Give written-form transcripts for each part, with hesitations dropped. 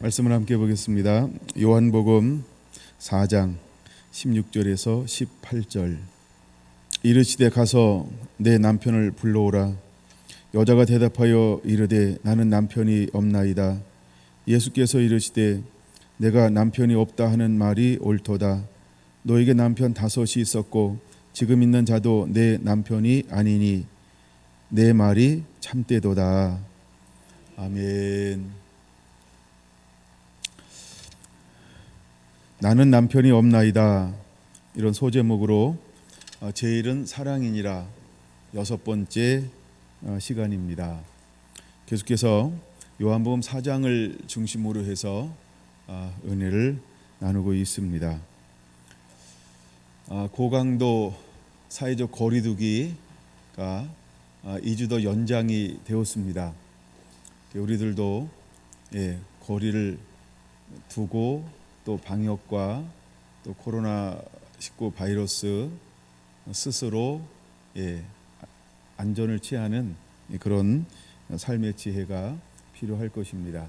말씀을 함께 보겠습니다. 요한복음 4장 16절에서 18절. 이르시되 가서 내 남편을 불러오라. 여자가 대답하여 이르되 나는 남편이 없나이다. 예수께서 이르시되 내가 남편이 없다 하는 말이 옳도다. 너에게 남편 5이 있었고 지금 있는 자도 내 남편이 아니니 내 말이 참되도다. 아멘. 나는 남편이 없나이다. 이런 소제목으로 제1은 사랑이니라 6번째 시간입니다. 계속해서 요한복음 4장을 중심으로 해서 은혜를 나누고 있습니다. 고강도 사회적 거리두기가 2주 더 연장이 되었습니다. 우리들도 거리를 두고 또 방역과 또 코로나19 바이러스 스스로 안전을 취하는 그런 삶의 지혜가 필요할 것입니다.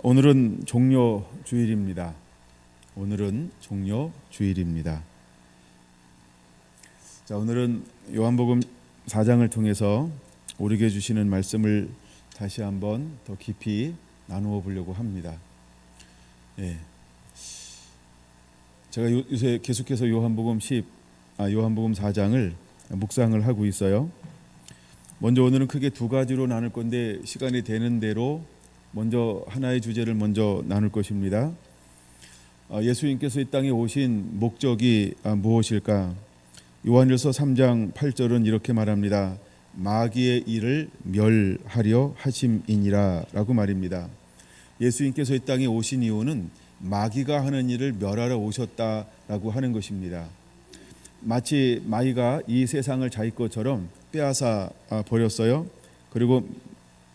오늘은 종료주일입니다. 자, 오늘은 요한복음 4장을 통해서 우리에게 주시는 말씀을 다시 한번 더 깊이 나누어 보려고 합니다. 제가 요새 계속해서 요한복음 4장을 묵상을 하고 있어요. 먼저 오늘은 크게 두 가지로 나눌 건데 시간이 되는 대로 먼저 하나의 주제를 먼저 나눌 것입니다. 예수님께서 이 땅에 오신 목적이 무엇일까? 요한일서 3장 8절은 이렇게 말합니다. 마귀의 일을 멸하려 하심이니라 라고 말입니다. 예수님께서 이 땅에 오신 이유는 마귀가 하는 일을 멸하러 오셨다라고 하는 것입니다. 마치 마귀가 이 세상을 자기 것처럼 빼앗아 버렸어요. 그리고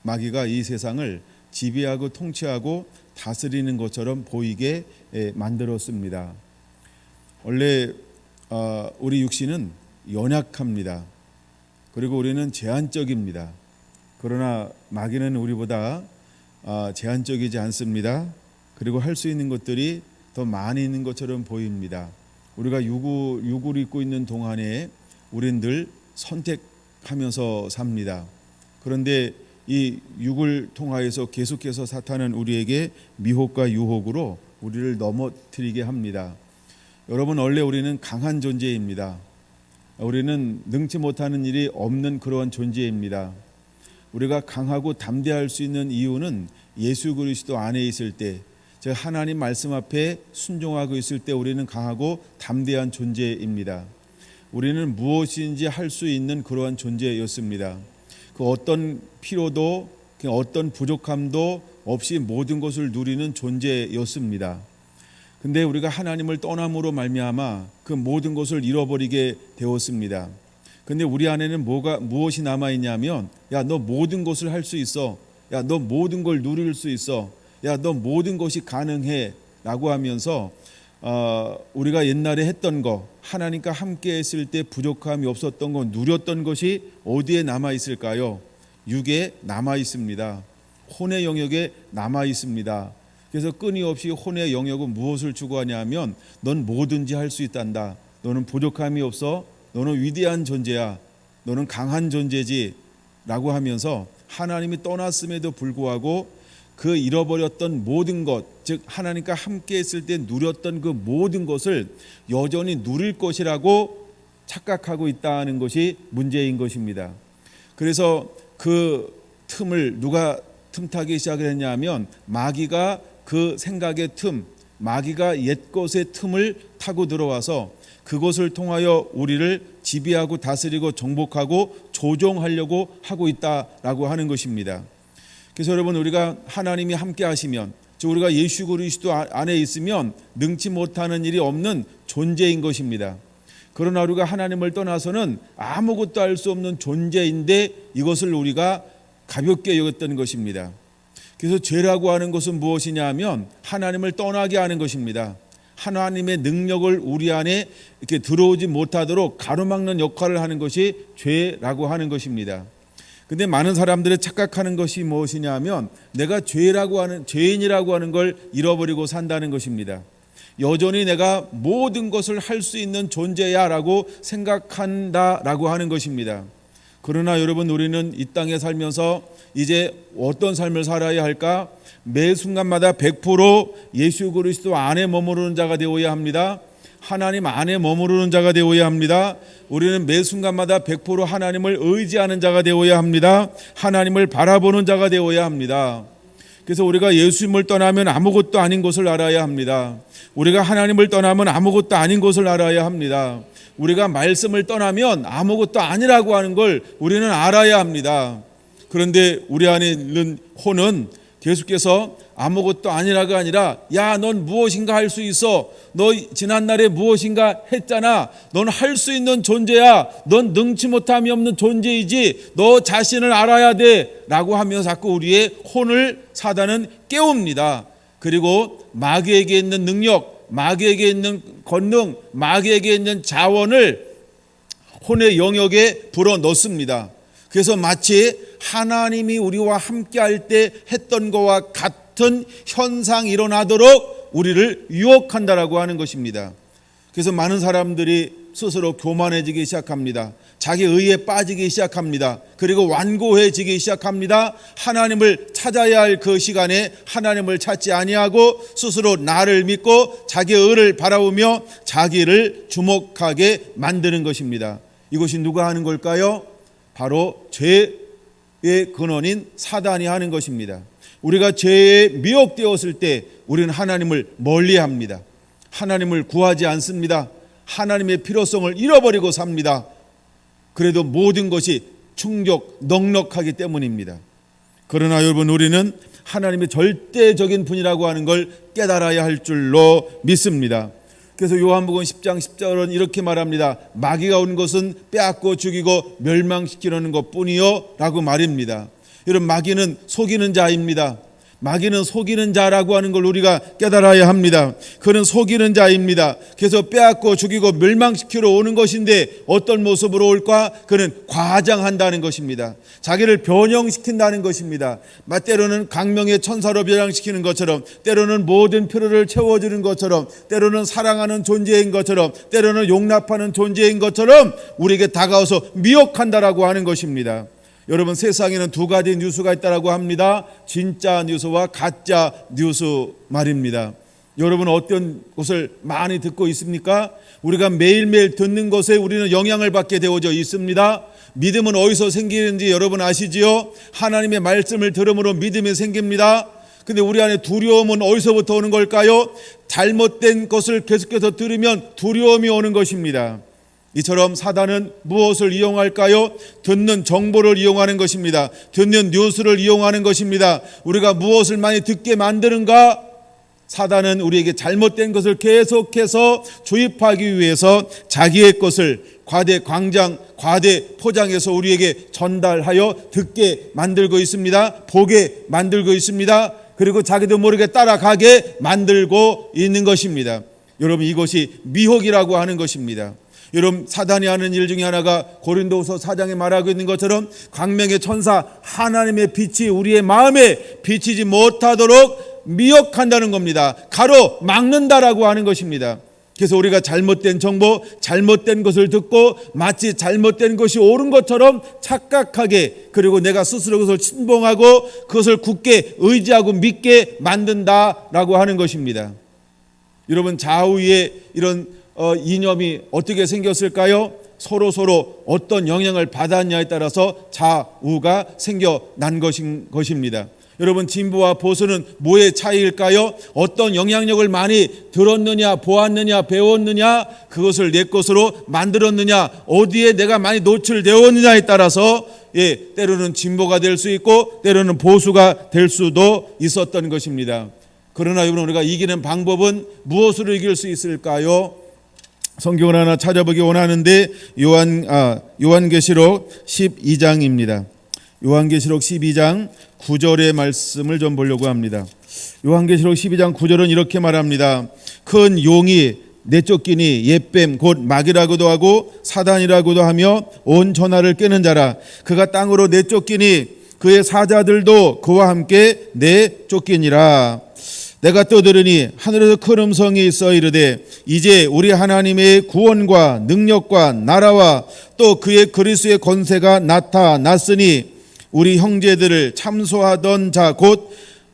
마귀가 이 세상을 지배하고 통치하고 다스리는 것처럼 보이게 만들었습니다. 원래 우리 육신은 연약합니다. 그리고 우리는 제한적입니다. 그러나 마귀는 우리보다 제한적이지 않습니다. 그리고 할 수 있는 것들이 더 많이 있는 것처럼 보입니다. 우리가 육을 입고 있는 동안에 우리는 늘 선택하면서 삽니다. 그런데 이 육을 통하여서 계속해서 사탄은 우리에게 미혹과 유혹으로 우리를 넘어뜨리게 합니다. 여러분, 원래 우리는 강한 존재입니다. 우리는 능치 못하는 일이 없는 그러한 존재입니다. 우리가 강하고 담대할 수 있는 이유는 예수 그리스도 안에 있을 때, 즉 하나님 말씀 앞에 순종하고 있을 때 우리는 강하고 담대한 존재입니다. 우리는 무엇인지 할 수 있는 그러한 존재였습니다. 그 어떤 필요도 어떤 부족함도 없이 모든 것을 누리는 존재였습니다. 근데 우리가 하나님을 떠남으로 말미암아 그 모든 것을 잃어버리게 되었습니다. 근데 우리 안에는 무엇이 남아있냐면, 야, 너 모든 것을 할 수 있어. 야, 너 모든 걸 누릴 수 있어. 야, 너 모든 것이 가능해 라고 하면서 우리가 옛날에 했던 거, 하나님과 함께 했을 때 부족함이 없었던 거, 누렸던 것이 어디에 남아있을까요? 육에 남아있습니다. 혼의 영역에 남아있습니다. 그래서 끊임없이 혼의 영역은 무엇을 추구하냐면, 넌 뭐든지 할 수 있단다. 너는 부족함이 없어. 너는 위대한 존재야. 너는 강한 존재지 라고 하면서 하나님이 떠났음에도 불구하고 그 잃어버렸던 모든 것, 즉 하나님과 함께 했을 때 누렸던 그 모든 것을 여전히 누릴 것이라고 착각하고 있다는 것이 문제인 것입니다. 그래서 그 틈을 누가 틈타기 시작을 했냐면, 마귀가 그 생각의 틈, 마귀가 옛것의 틈을 타고 들어와서 그것을 통하여 우리를 지배하고 다스리고 정복하고 조종하려고 하고 있다라고 하는 것입니다. 그래서 여러분, 우리가 하나님이 함께 하시면, 즉 우리가 예수 그리스도 안에 있으면 능치 못하는 일이 없는 존재인 것입니다. 그러나 우리가 하나님을 떠나서는 아무것도 할 수 없는 존재인데 이것을 우리가 가볍게 여겼던 것입니다. 그래서 죄라고 하는 것은 무엇이냐 하면 하나님을 떠나게 하는 것입니다. 하나님의 능력을 우리 안에 이렇게 들어오지 못하도록 가로막는 역할을 하는 것이 죄라고 하는 것입니다. 근데 많은 사람들이 착각하는 것이 무엇이냐면 내가 죄인이라고 하는 걸 잃어버리고 산다는 것입니다. 여전히 내가 모든 것을 할 수 있는 존재야라고 생각한다라고 하는 것입니다. 그러나 여러분, 우리는 이 땅에 살면서 이제 어떤 삶을 살아야 할까? 매 순간마다 100% 예수 그리스도 안에 머무르는 자가 되어야 합니다. 하나님 안에 머무르는 자가 되어야 합니다. 우리는 매 순간마다 100% 하나님을 의지하는 자가 되어야 합니다. 하나님을 바라보는 자가 되어야 합니다. 그래서 우리가 예수님을 떠나면 아무것도 아닌 것을 알아야 합니다. 우리가 하나님을 떠나면 아무것도 아닌 것을 알아야 합니다. 우리가 말씀을 떠나면 아무것도 아니라고 하는 걸 우리는 알아야 합니다. 그런데 우리 안에 있는 혼은 계속해서 아무것도 아니라가 아니라, 야, 넌 무엇인가 할 수 있어. 너 지난날에 무엇인가 했잖아. 넌 할 수 있는 존재야. 넌 능치 못함이 없는 존재이지. 너 자신을 알아야 돼. 라고 하면서 자꾸 우리의 혼을 사단은 깨웁니다. 그리고 마귀에게 있는 능력, 마귀에게 있는 권능, 마귀에게 있는 자원을 혼의 영역에 불어넣습니다. 그래서 마치 하나님이 우리와 함께할 때 했던 것과 같은 현상이 일어나도록 우리를 유혹한다라고 하는 것입니다. 그래서 많은 사람들이 스스로 교만해지기 시작합니다. 자기 의에 빠지기 시작합니다. 그리고 완고해지기 시작합니다. 하나님을 찾아야 할 그 시간에 하나님을 찾지 아니하고 스스로 나를 믿고 자기의 의를 바라보며 자기를 주목하게 만드는 것입니다. 이것이 누가 하는 걸까요? 바로 죄의 근원인 사단이 하는 것입니다. 우리가 죄에 미혹되었을 때 우리는 하나님을 멀리합니다. 하나님을 구하지 않습니다. 하나님의 필요성을 잃어버리고 삽니다. 그래도 모든 것이 충족, 넉넉하기 때문입니다. 그러나 여러분, 우리는 하나님의 절대적인 분이라고 하는 걸 깨달아야 할 줄로 믿습니다. 그래서 요한복음 10장 10절은 이렇게 말합니다. 마귀가 온 것은 빼앗고 죽이고 멸망시키려는 것뿐이요 라고 말입니다. 여러분, 마귀는 속이는 자입니다. 마귀는 속이는 자라고 하는 걸 우리가 깨달아야 합니다. 그는 속이는 자입니다. 그래서 빼앗고 죽이고 멸망시키러 오는 것인데 어떤 모습으로 올까? 그는 과장한다는 것입니다. 자기를 변형시킨다는 것입니다. 때로는 강명의 천사로 변형시키는 것처럼, 때로는 모든 필요를 채워주는 것처럼, 때로는 사랑하는 존재인 것처럼, 때로는 용납하는 존재인 것처럼 우리에게 다가와서 미혹한다라고 하는 것입니다. 여러분, 세상에는 두 가지 뉴스가 있다고 합니다. 진짜 뉴스와 가짜 뉴스 말입니다. 여러분, 어떤 것을 많이 듣고 있습니까? 우리가 매일매일 듣는 것에 우리는 영향을 받게 되어져 있습니다. 믿음은 어디서 생기는지 여러분 아시지요? 하나님의 말씀을 들음으로 믿음이 생깁니다. 근데 우리 안에 두려움은 어디서부터 오는 걸까요? 잘못된 것을 계속해서 들으면 두려움이 오는 것입니다. 이처럼 사단은 무엇을 이용할까요? 듣는 정보를 이용하는 것입니다. 듣는 뉴스를 이용하는 것입니다. 우리가 무엇을 많이 듣게 만드는가? 사단은 우리에게 잘못된 것을 계속해서 주입하기 위해서 자기의 것을 과대 광장, 과대 포장해서 우리에게 전달하여 듣게 만들고 있습니다. 보게 만들고 있습니다. 그리고 자기도 모르게 따라가게 만들고 있는 것입니다. 여러분, 이것이 미혹이라고 하는 것입니다. 여러분, 사단이 하는 일 중에 하나가 고린도후서 4장에 말하고 있는 것처럼 광명의 천사 하나님의 빛이 우리의 마음에 비치지 못하도록 미혹한다는 겁니다. 가로막는다라고 하는 것입니다. 그래서 우리가 잘못된 정보, 잘못된 것을 듣고 마치 잘못된 것이 옳은 것처럼 착각하게, 그리고 내가 스스로 그것을 신봉하고 그것을 굳게 의지하고 믿게 만든다라고 하는 것입니다. 여러분, 좌우의 이런 이념이 어떻게 생겼을까요? 서로 어떤 영향을 받았냐에 따라서 좌우가 생겨난 것입니다. 여러분, 진보와 보수는 뭐의 차이일까요? 어떤 영향력을 많이 들었느냐, 보았느냐, 배웠느냐, 그것을 내 것으로 만들었느냐, 어디에 내가 많이 노출되었느냐에 따라서 때로는 진보가 될 수 있고 때로는 보수가 될 수도 있었던 것입니다. 그러나 여러분, 우리가 이기는 방법은 무엇으로 이길 수 있을까요? 성경을 하나 찾아보기 원하는데 요한계시록 12장입니다. 요한계시록 12장 9절의 말씀을 좀 보려고 합니다. 요한계시록 12장 9절은 이렇게 말합니다. 큰 용이 내쫓기니 옛뱀 곧 마귀라고도 하고 사단이라고도 하며 온 천하를 깨는 자라. 그가 땅으로 내쫓기니 그의 사자들도 그와 함께 내쫓기니라. 내가 또 들으니 하늘에서 큰 음성이 있어 이르되 이제 우리 하나님의 구원과 능력과 나라와 또 그의 그리스도의 권세가 나타났으니 우리 형제들을 참소하던 자 곧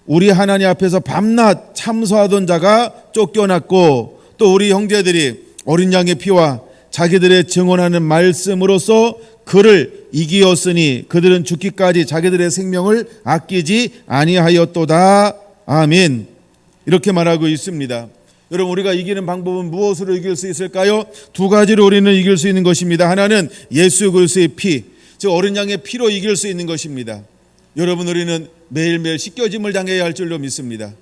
우리 하나님 앞에서 밤낮 참소하던 자가 쫓겨났고 또 우리 형제들이 어린 양의 피와 자기들의 증언하는 말씀으로써 그를 이기었으니 그들은 죽기까지 자기들의 생명을 아끼지 아니하였도다. 아멘. 이렇게 말하고 있습니다. 여러분, 우리가 이기는 방법은 무엇으로 이길 수 있을까요? 두 가지로 우리는 이길 수 있는 것입니다. 하나는 예수 그리스도의 피, 즉 어린 양의 피로 이길 수 있는 것입니다. 여러분, 우리는 매일매일 씻겨짐을 당해야 할 줄로 믿습니다.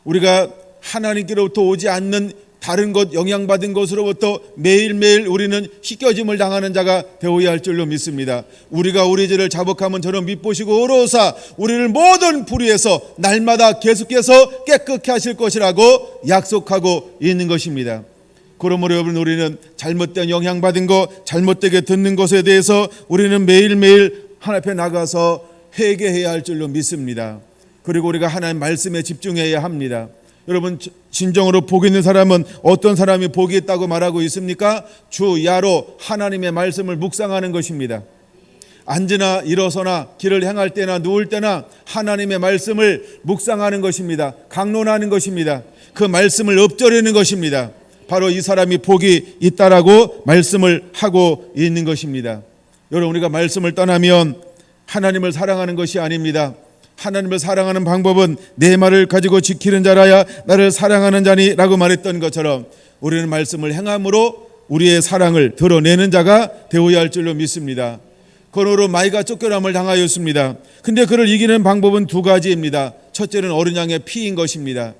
우리가 하나님께로부터 오지 않는 다른 것, 영향받은 것으로부터 매일매일 우리는 씻겨짐을 당하는 자가 되어야 할 줄로 믿습니다. 우리가 우리 죄를 자복하면 저는 밑보시고 의로사 우리를 모든 불의에서 날마다 계속해서 깨끗게 하실 것이라고 약속하고 있는 것입니다. 그러므로 여러분, 우리는 잘못된 영향받은 것, 잘못되게 듣는 것에 대해서 우리는 매일매일 하나님 앞에 나가서 회개해야 할 줄로 믿습니다. 그리고 우리가 하나님 말씀에 집중해야 합니다. 여러분, 진정으로 복 있는 사람은 어떤 사람이 복이 있다고 말하고 있습니까? 주 야로 하나님의 말씀을 묵상하는 것입니다. 앉으나 일어서나 길을 행할 때나 누울 때나 하나님의 말씀을 묵상하는 것입니다. 강론하는 것입니다. 그 말씀을 엎드리는 것입니다. 바로 이 사람이 복이 있다라고 말씀을 하고 있는 것입니다. 여러분, 우리가 말씀을 떠나면 하나님을 사랑하는 것이 아닙니다. 하나님을 사랑하는 방법은 내 말을 가지고 지키는 자라야 나를 사랑하는 자니라고 말했던 것처럼 우리는 말씀을 행함으로 우리의 사랑을 드러내는 자가 되어야 할 줄로 믿습니다. 그러므로 마귀가 쫓겨남을 당하였습니다. 근데 그를 이기는 방법은 두 가지입니다. 첫째는 어린 양의 피인 것입니다.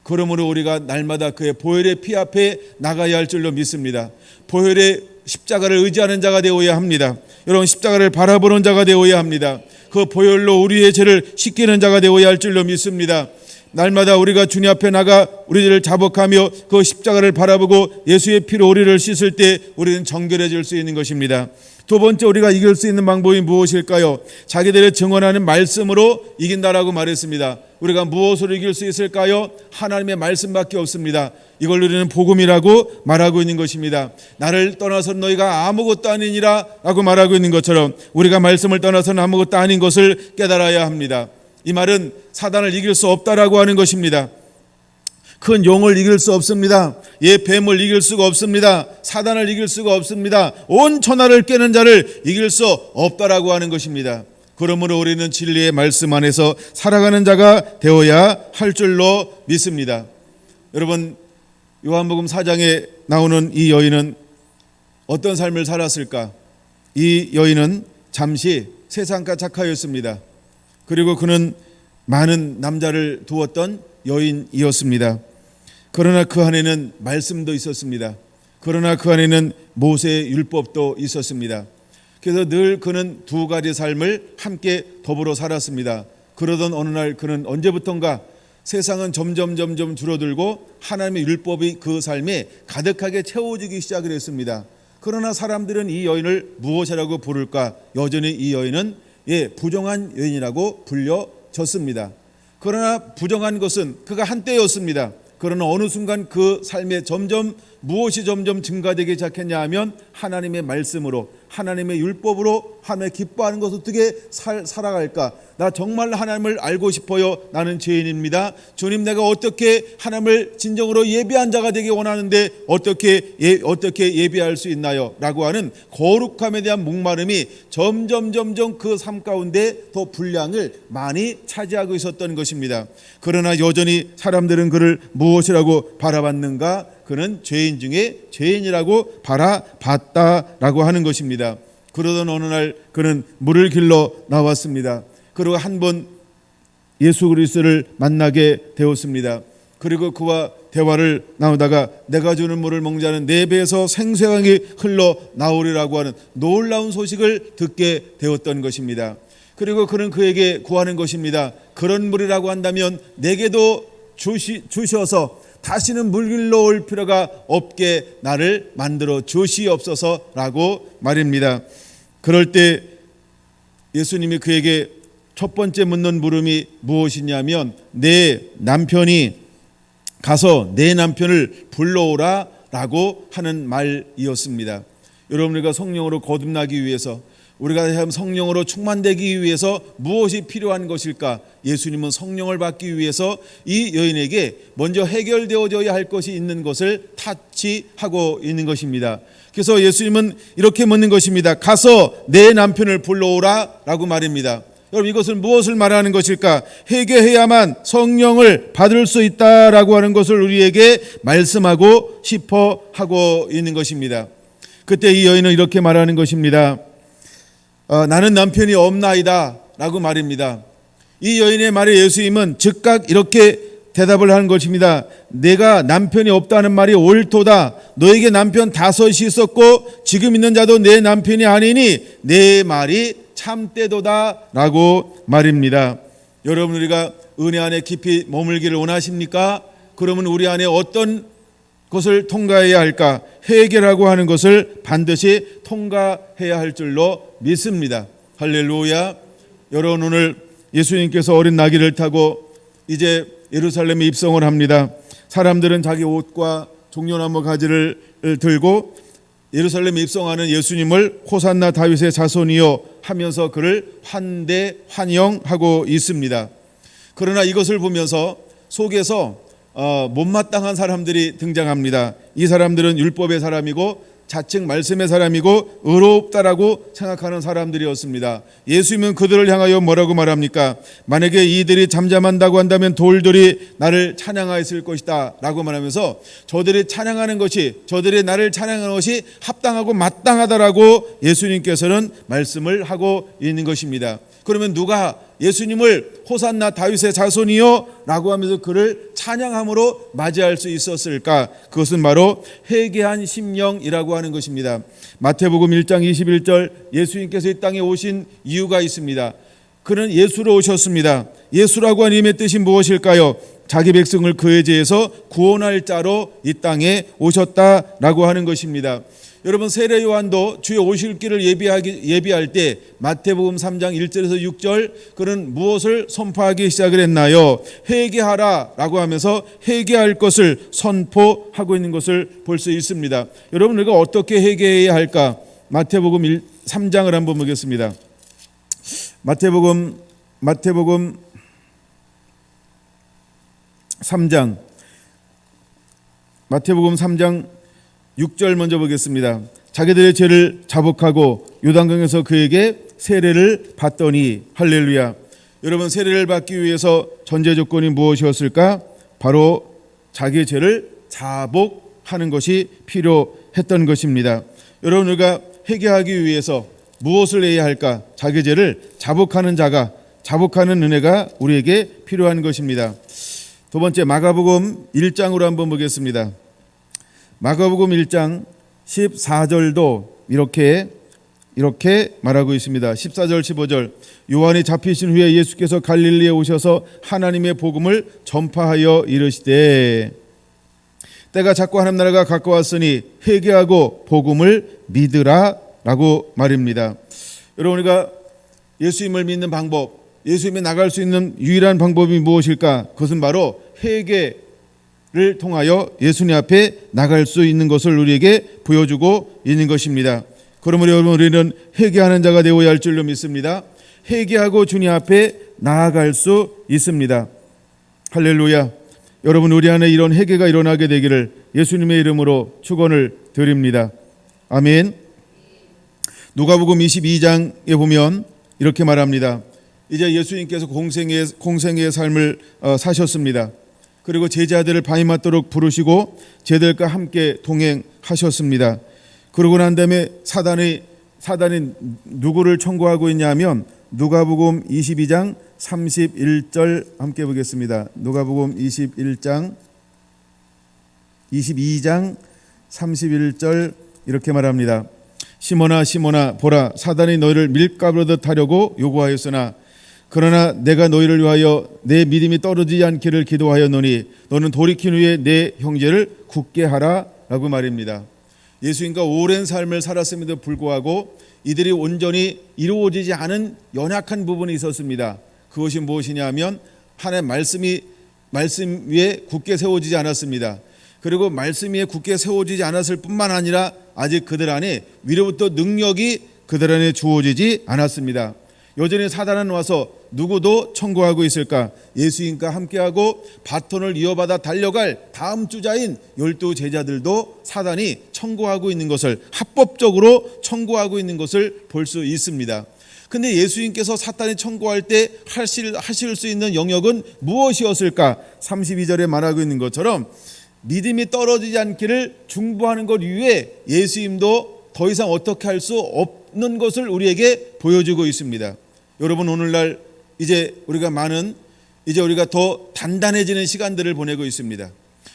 그러므로 우리가 날마다 그의 보혈의 피 앞에 나가야 할 줄로 믿습니다. 보혈의 십자가를 의지하는 자가 되어야 합니다. 여러분, 십자가를 바라보는 자가 되어야 합니다. 그 보혈로 우리의 죄를 씻기는 자가 되어야 할 줄로 믿습니다. 날마다 우리가 주님 앞에 나가 우리 죄를 자복하며 그 십자가를 바라보고 예수의 피로 우리를 씻을 때 우리는 정결해질 수 있는 것입니다. 두 번째, 우리가 이길 수 있는 방법이 무엇일까요? 자기들의 증언하는 말씀으로 이긴다라고 말했습니다. 우리가 무엇으로 이길 수 있을까요? 하나님의 말씀밖에 없습니다. 이걸 우리는 복음이라고 말하고 있는 것입니다. 나를 떠나서 너희가 아무것도 아니니라 라고 말하고 있는 것처럼 우리가 말씀을 떠나서는 아무것도 아닌 것을 깨달아야 합니다. 이 말은 사단을 이길 수 없다라고 하는 것입니다. 큰 용을 이길 수 없습니다. 뱀을 이길 수가 없습니다. 사단을 이길 수가 없습니다. 온 천하를 깨는 자를 이길 수 없다라고 하는 것입니다. 그러므로 우리는 진리의 말씀 안에서 살아가는 자가 되어야 할 줄로 믿습니다. 여러분, 요한복음 4장에 나오는 이 여인은 어떤 삶을 살았을까? 이 여인은 잠시 세상과 착하였습니다. 그리고 그는 많은 남자를 두었던 여인이었습니다. 그러나 그 안에는 말씀도 있었습니다. 그러나 그 안에는 모세의 율법도 있었습니다. 그래서 늘 그는 두 가지 삶을 함께 더불어 살았습니다. 그러던 어느 날 그는 언제부턴가 세상은 점점 줄어들고 하나님의 율법이 그 삶에 가득하게 채워지기 시작을 했습니다. 그러나 사람들은 이 여인을 무엇이라고 부를까? 여전히 이 여인은 부정한 여인이라고 불려졌습니다. 그러나 부정한 것은 그가 한때였습니다. 그러나 어느 순간 그 삶에 무엇이 점점 증가되기 시작했냐 하면 하나님의 말씀으로, 하나님의 율법으로 하나님 기뻐하는 것을 어떻게 살아갈까? 나 정말 하나님을 알고 싶어요. 나는 죄인입니다. 주님, 내가 어떻게 하나님을 진정으로 예배한 자가 되기 원하는데 어떻게 예배할 수 있나요? 라고 하는 거룩함에 대한 목마름이 점점 그 삶 가운데 더 분량을 많이 차지하고 있었던 것입니다. 그러나 여전히 사람들은 그를 무엇이라고 바라봤는가? 그는 죄인 중에 죄인이라고 바라봤다라고 하는 것입니다. 그러던 어느 날 그는 물을 길러 나왔습니다. 그리고 한 번 예수 그리스도를 만나게 되었습니다. 그리고 그와 대화를 나누다가 내가 주는 물을 먹는 자는 내 배에서 생수강이 흘러 나오리라고 하는 놀라운 소식을 듣게 되었던 것입니다. 그리고 그는 그에게 구하는 것입니다. 그런 물이라고 한다면 내게도 주셔서 다시는 물길로 올 필요가 없게 나를 만들어 주시옵소서라고 말입니다. 그럴 때 예수님이 그에게 첫 번째 묻는 물음이 무엇이냐면 내 남편이 가서 내 남편을 불러오라 라고 하는 말이었습니다. 여러분, 우리가 성령으로 거듭나기 위해서, 우리가 성령으로 충만되기 위해서 무엇이 필요한 것일까? 예수님은 성령을 받기 위해서 이 여인에게 먼저 해결되어져야 할 것이 있는 것을 타치하고 있는 것입니다. 그래서 예수님은 이렇게 묻는 것입니다. 가서 내 남편을 불러오라 라고 말입니다. 여러분, 이것은 무엇을 말하는 것일까? 회개해야만 성령을 받을 수 있다라고 하는 것을 우리에게 말씀하고 싶어 하고 있는 것입니다. 그때 이 여인은 이렇게 말하는 것입니다. 나는 남편이 없나이다 라고 말입니다. 이 여인의 말에 예수님은 즉각 이렇게 대답을 하는 것입니다. 내가 남편이 없다는 말이 옳도다. 너에게 남편 5이 있었고 지금 있는 자도 내 남편이 아니니 내 말이 참되도다 라고 말입니다. 여러분, 우리가 은혜 안에 깊이 머물기를 원하십니까? 그러면 우리 안에 어떤 것을 통과해야 할까? 회개라고 하는 것을 반드시 통과해야 할 줄로 믿습니다. 할렐루야. 여러분, 오늘 예수님께서 어린 나귀를 타고 이제 예루살렘에 입성을 합니다. 사람들은 자기 옷과 종려나무 가지를 들고 예루살렘에 입성하는 예수님을 호산나 다윗의 자손이요 하면서 그를 환영하고 있습니다. 그러나 이것을 보면서 속에서 못마땅한 사람들이 등장합니다. 이 사람들은 율법의 사람이고 자칭 말씀의 사람이고 의롭다라고 생각하는 사람들이었습니다. 예수님은 그들을 향하여 뭐라고 말합니까? 만약에 이들이 잠잠한다고 한다면 돌들이 나를 찬양하였을 것이다 라고 말하면서 저들이 찬양하는 것이, 저들이 나를 찬양하는 것이 합당하고 마땅하다라고 예수님께서는 말씀을 하고 있는 것입니다. 그러면 누가 예수님을 호산나 다윗의 자손이요 라고 하면서 그를 찬양함으로 맞이할 수 있었을까? 그것은 바로 회개한 심령이라고 하는 것입니다. 마태복음 1장 21절, 예수님께서 이 땅에 오신 이유가 있습니다. 그는 예수로 오셨습니다. 예수라고 하는 이름의 뜻이 무엇일까요? 자기 백성을 그의 죄에서 구원할 자로 이 땅에 오셨다라고 하는 것입니다. 여러분, 세례 요한도 주의 오실 길을 예비할 때 마태복음 3장 1절에서 6절 그는 무엇을 선포하기 시작을 했나요? 회개하라 라고 하면서 회개할 것을 선포하고 있는 것을 볼 수 있습니다. 여러분, 우리가 어떻게 회개해야 할까? 마태복음 3장을 한번 보겠습니다. 마태복음 3장 6절 먼저 보겠습니다. 자기들의 죄를 자복하고 요단강에서 그에게 세례를 받더니, 할렐루야. 여러분, 세례를 받기 위해서 전제 조건이 무엇이었을까? 바로 자기의 죄를 자복하는 것이 필요했던 것입니다. 여러분, 우리가 회개하기 위해서 무엇을 해야 할까? 자기의 죄를 자복하는 자복하는 은혜가 우리에게 필요한 것입니다. 두 번째, 마가복음 1장으로 한번 보겠습니다. 마가복음 1장 14절도 이렇게 말하고 있습니다. 14절 15절, 요한이 잡히신 후에 예수께서 갈릴리에 오셔서 하나님의 복음을 전파하여 이르시되 때가 찼고 하나님 나라가 가까웠으니 회개하고 복음을 믿으라 라고 말입니다. 여러분, 우리가 예수님을 믿는 방법, 예수님에 나갈 수 있는 유일한 방법이 무엇일까? 그것은 바로 회개를 통하여 예수님 앞에 나갈 수 있는 것을 우리에게 보여주고 있는 것입니다. 그러므로 여러분, 우리는 회개하는 자가 되어야 할 줄로 믿습니다. 회개하고 주님 앞에 나아갈 수 있습니다. 할렐루야. 여러분, 우리 안에 이런 회개가 일어나게 되기를 예수님의 이름으로 축원을 드립니다. 아멘. 누가복음 22장에 보면 이렇게 말합니다. 이제 예수님께서 공생의 삶을 사셨습니다. 그리고 제자들을 밤이 맞도록 부르시고 제자들과 함께 동행하셨습니다. 그러고 난 다음에 사단이 누구를 청구하고 있냐면 누가복음 22장 31절 함께 보겠습니다. 누가복음 22장 31절 이렇게 말합니다. 시몬아 시몬아 보라, 사단이 너희를 밀가루로 하려고 요구하였으나 그러나 내가 너희를 위하여 내 믿음이 떨어지지 않기를 기도하였노니 너는 돌이킨 후에 내 형제를 굳게 하라 라고 말입니다. 예수님과 오랜 삶을 살았음에도 불구하고 이들이 온전히 이루어지지 않은 연약한 부분이 있었습니다. 그것이 무엇이냐 하면 하나님의 말씀 위에 굳게 세워지지 않았습니다. 그리고 말씀 위에 굳게 세워지지 않았을 뿐만 아니라 아직 그들 안에 위로부터 능력이 그들 안에 주어지지 않았습니다. 여전히 사단은 와서 누구도 청구하고 있을까? 예수님과 함께하고 바톤을 이어받아 달려갈 다음 주자인 12 제자들도 사단이 청구하고 있는 것을, 합법적으로 청구하고 있는 것을 볼 수 있습니다. 근데 예수님께서 사탄이 청구할 때 하실 수 있는 영역은 무엇이었을까? 32절에 말하고 있는 것처럼 믿음이 떨어지지 않기를 중보하는 것 이외에 예수님도 더 이상 어떻게 할 수 없는 것을 우리에게 보여주고 있습니다. 여러분, 오늘날 이제 우리가 더 단단해지는 시간들을 보내고 있습니다.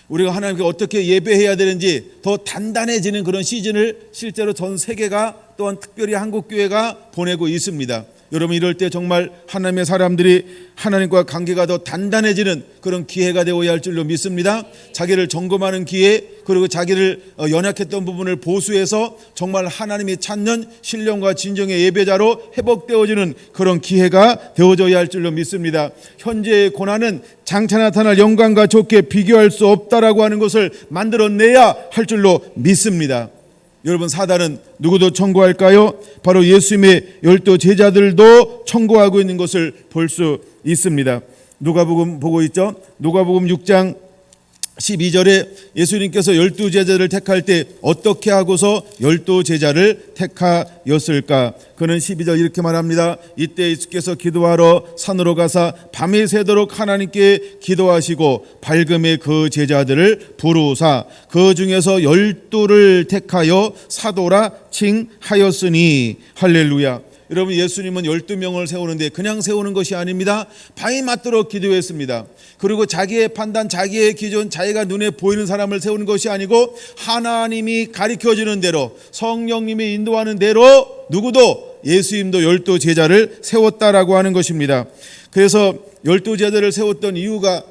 우리가 하나님께 어떻게 예배해야 되는지 더 단단해지는 그런 시즌을 실제로 전 세계가, 또한 특별히 한국교회가 보내고 있습니다. 여러분, 이럴 때 정말 하나님의 사람들이 하나님과 관계가 더 단단해지는 그런 기회가 되어야 할 줄로 믿습니다. 자기를 점검하는 기회, 그리고 자기를 연약했던 부분을 보수해서 정말 하나님이 찾는 신령과 진정의 예배자로 회복되어지는 그런 기회가 되어져야 할 줄로 믿습니다. 현재의 고난은 장차 나타날 영광과 좋게 비교할 수 없다라고 하는 것을 만들어내야 할 줄로 믿습니다. 여러분, 사단은 누구도 청구할까요? 바로 예수님의 12 제자들도 청구하고 있는 것을 볼 수 있습니다. 누가복음 보고 있죠? 누가복음 6장 12절에 예수님께서 12 제자를 택할 때 어떻게 하고서 12 제자를 택하였을까? 그는 12절 이렇게 말합니다. 이때 예수께서 기도하러 산으로 가사 밤이 새도록 하나님께 기도하시고 밝음에 그 제자들을 부르사 그 중에서 12를 택하여 사도라 칭하였으니. 할렐루야. 여러분, 예수님은 12명을 세우는데 그냥 세우는 것이 아닙니다. 밤이 맞도록 기도했습니다. 그리고 자기의 판단, 자기의 기준, 자기가 눈에 보이는 사람을 세우는 것이 아니고 하나님이 가르쳐주는 대로, 성령님이 인도하는 대로 누구도, 예수님도 12 제자를 세웠다라고 하는 것입니다. 그래서 12 제자를 세웠던 이유가